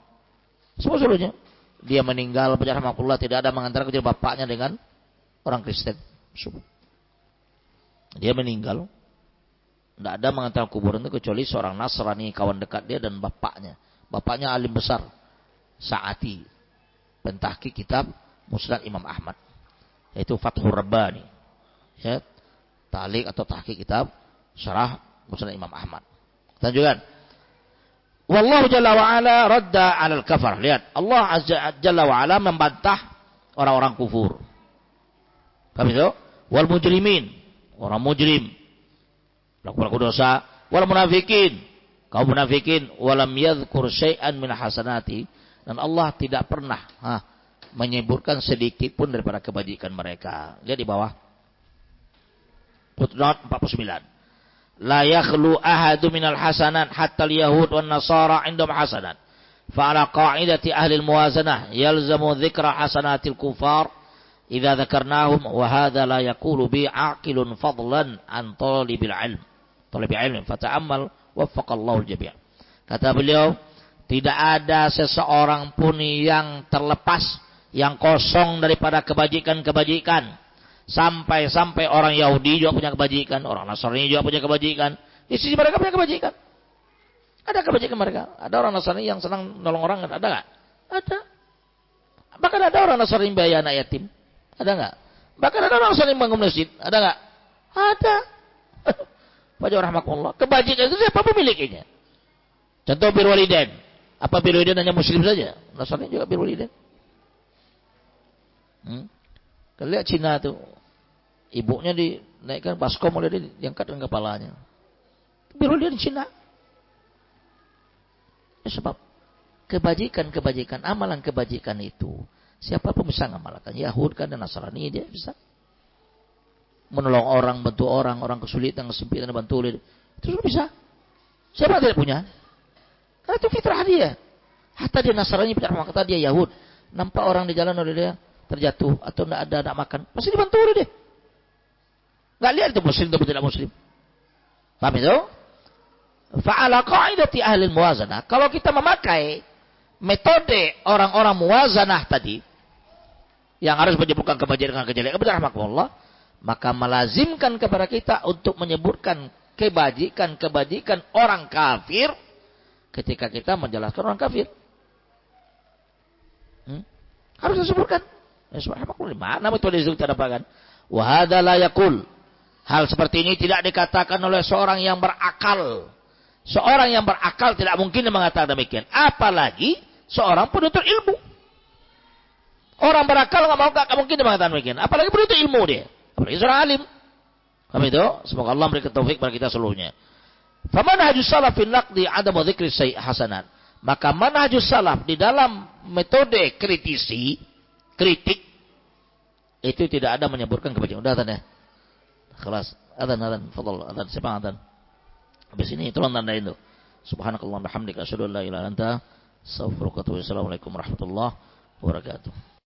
Speaker 2: Sebut seluruhnya. Dia meninggal, rahmatullah, tidak ada mengantara kecuali bapaknya dengan orang Kristen. Dia meninggal, tidak ada mengantara kuburan itu kecuali seorang Nasrani, kawan dekat dia, dan bapaknya. Bapaknya alim besar, Sa'ati, pentahqiq kitab Musnad Imam Ahmad, yaitu Fathur Rabbani, ya, ta'liq atau tahqiq kitab Syarah Musnad Imam Ahmad. Lanjutkan. Wallahu jalla wa ala radda 'alal kafar. Lihat, Allah azza jalla wa ala membantah orang-orang kufur. Paham itu? Wal mujrimin, orang mujrim, pelaku dosa, wal munafikin, kaum munafikin, walam yadhkur syai'an min hasanati, dan Allah tidak pernah menyebutkan sedikit pun daripada kebajikan mereka. Lihat di bawah. Footnote 49. La yakhlu ahadu minal hasanat hatta al-yahud wan nasara indahum hasanat. Fa ala qa'idati ahli al-muwazanah yalzamu dhikra hasanatil kufar idza dzakarnahum, wa hadha la yaqulu bi aqilun fadlan an talibil ilm. Talibil ilm fata'ammal waffaqallahu al-jami'. Kata beliau, tidak ada seseorang pun yang terlepas, yang kosong daripada kebajikan-kebajikan. Sampai orang Yahudi juga punya kebajikan, orang Nasrani juga punya kebajikan. Di sisi mereka punya kebajikan. Ada kebajikan mereka. Ada orang Nasrani yang senang nolong orang, ada nggak? Ada. Bahkan ada orang Nasrani bayar anak yatim, ada nggak? Bahkan ada orang Nasrani bangun masjid, ada nggak? Ada. Baca rahmatullah. Kebajikan itu siapa pemiliknya? Contoh birrul walidain. Apa birrul walidain hanya muslim saja? Nasrani juga birrul walidain. Kalau lihat Cina tuh, ibunya dinaikkan baskom oleh dia, diangkat dengan kepalanya. Birrul walidain Cina. Ya, sebab kebajikan, amalan kebajikan itu siapapun bisa ngamalkan. Yahud kan dan Nasrani dia bisa. Menolong orang, bantu orang kesulitan, kesempitan, bantu dia. Itu sudah bisa. Siapa yang tidak punya? Karena itu fitrah dia. Hatta dia Nasrani, kata dia Yahud. Nampak orang di jalan oleh dia terjatuh atau tidak ada makan, pasti dibantu oleh dia. Nggak lihat itu muslim atau tidak muslim. Paham itu? Fa'ala qa'idati ahli muwazanah. Kalau kita memakai metode orang-orang muwazanah tadi, yang harus menyebutkan kebajikan-kejelekan, benar rahmatullah, maka melazimkan kepada kita untuk menyebutkan kebajikan orang kafir ketika kita menjelaskan orang kafir. Harus disebutkan. Mana metode itu kita dapatkan? Wa hadza la yaqul. Hal seperti ini tidak dikatakan oleh seorang yang berakal. Seorang yang berakal tidak mungkin mengatakan demikian. Apalagi seorang penuntut ilmu. Orang berakal nggak mungkin mengatakan demikian. Apalagi penuntut ilmu dia. Apalagi seorang alim. Kami itu, semoga Allah memberikan taufik kepada kita seluruhnya. Famanhajus salaf fil naqdi adamu dzikri sayyi hasanat. Maka manhajus salaf di dalam metode kritik itu tidak ada menyebutkan kebajikan. Udah adzan ya. Kelas adzan, fadhal adzan, siapa adzan? Habis ini tolong tandain tuh. Subhanakallah bihamdika asyhadu an la ilaha illa anta astaghfiruka wa atubu ilaik. Assalamualaikum warahmatullahi wabarakatuh.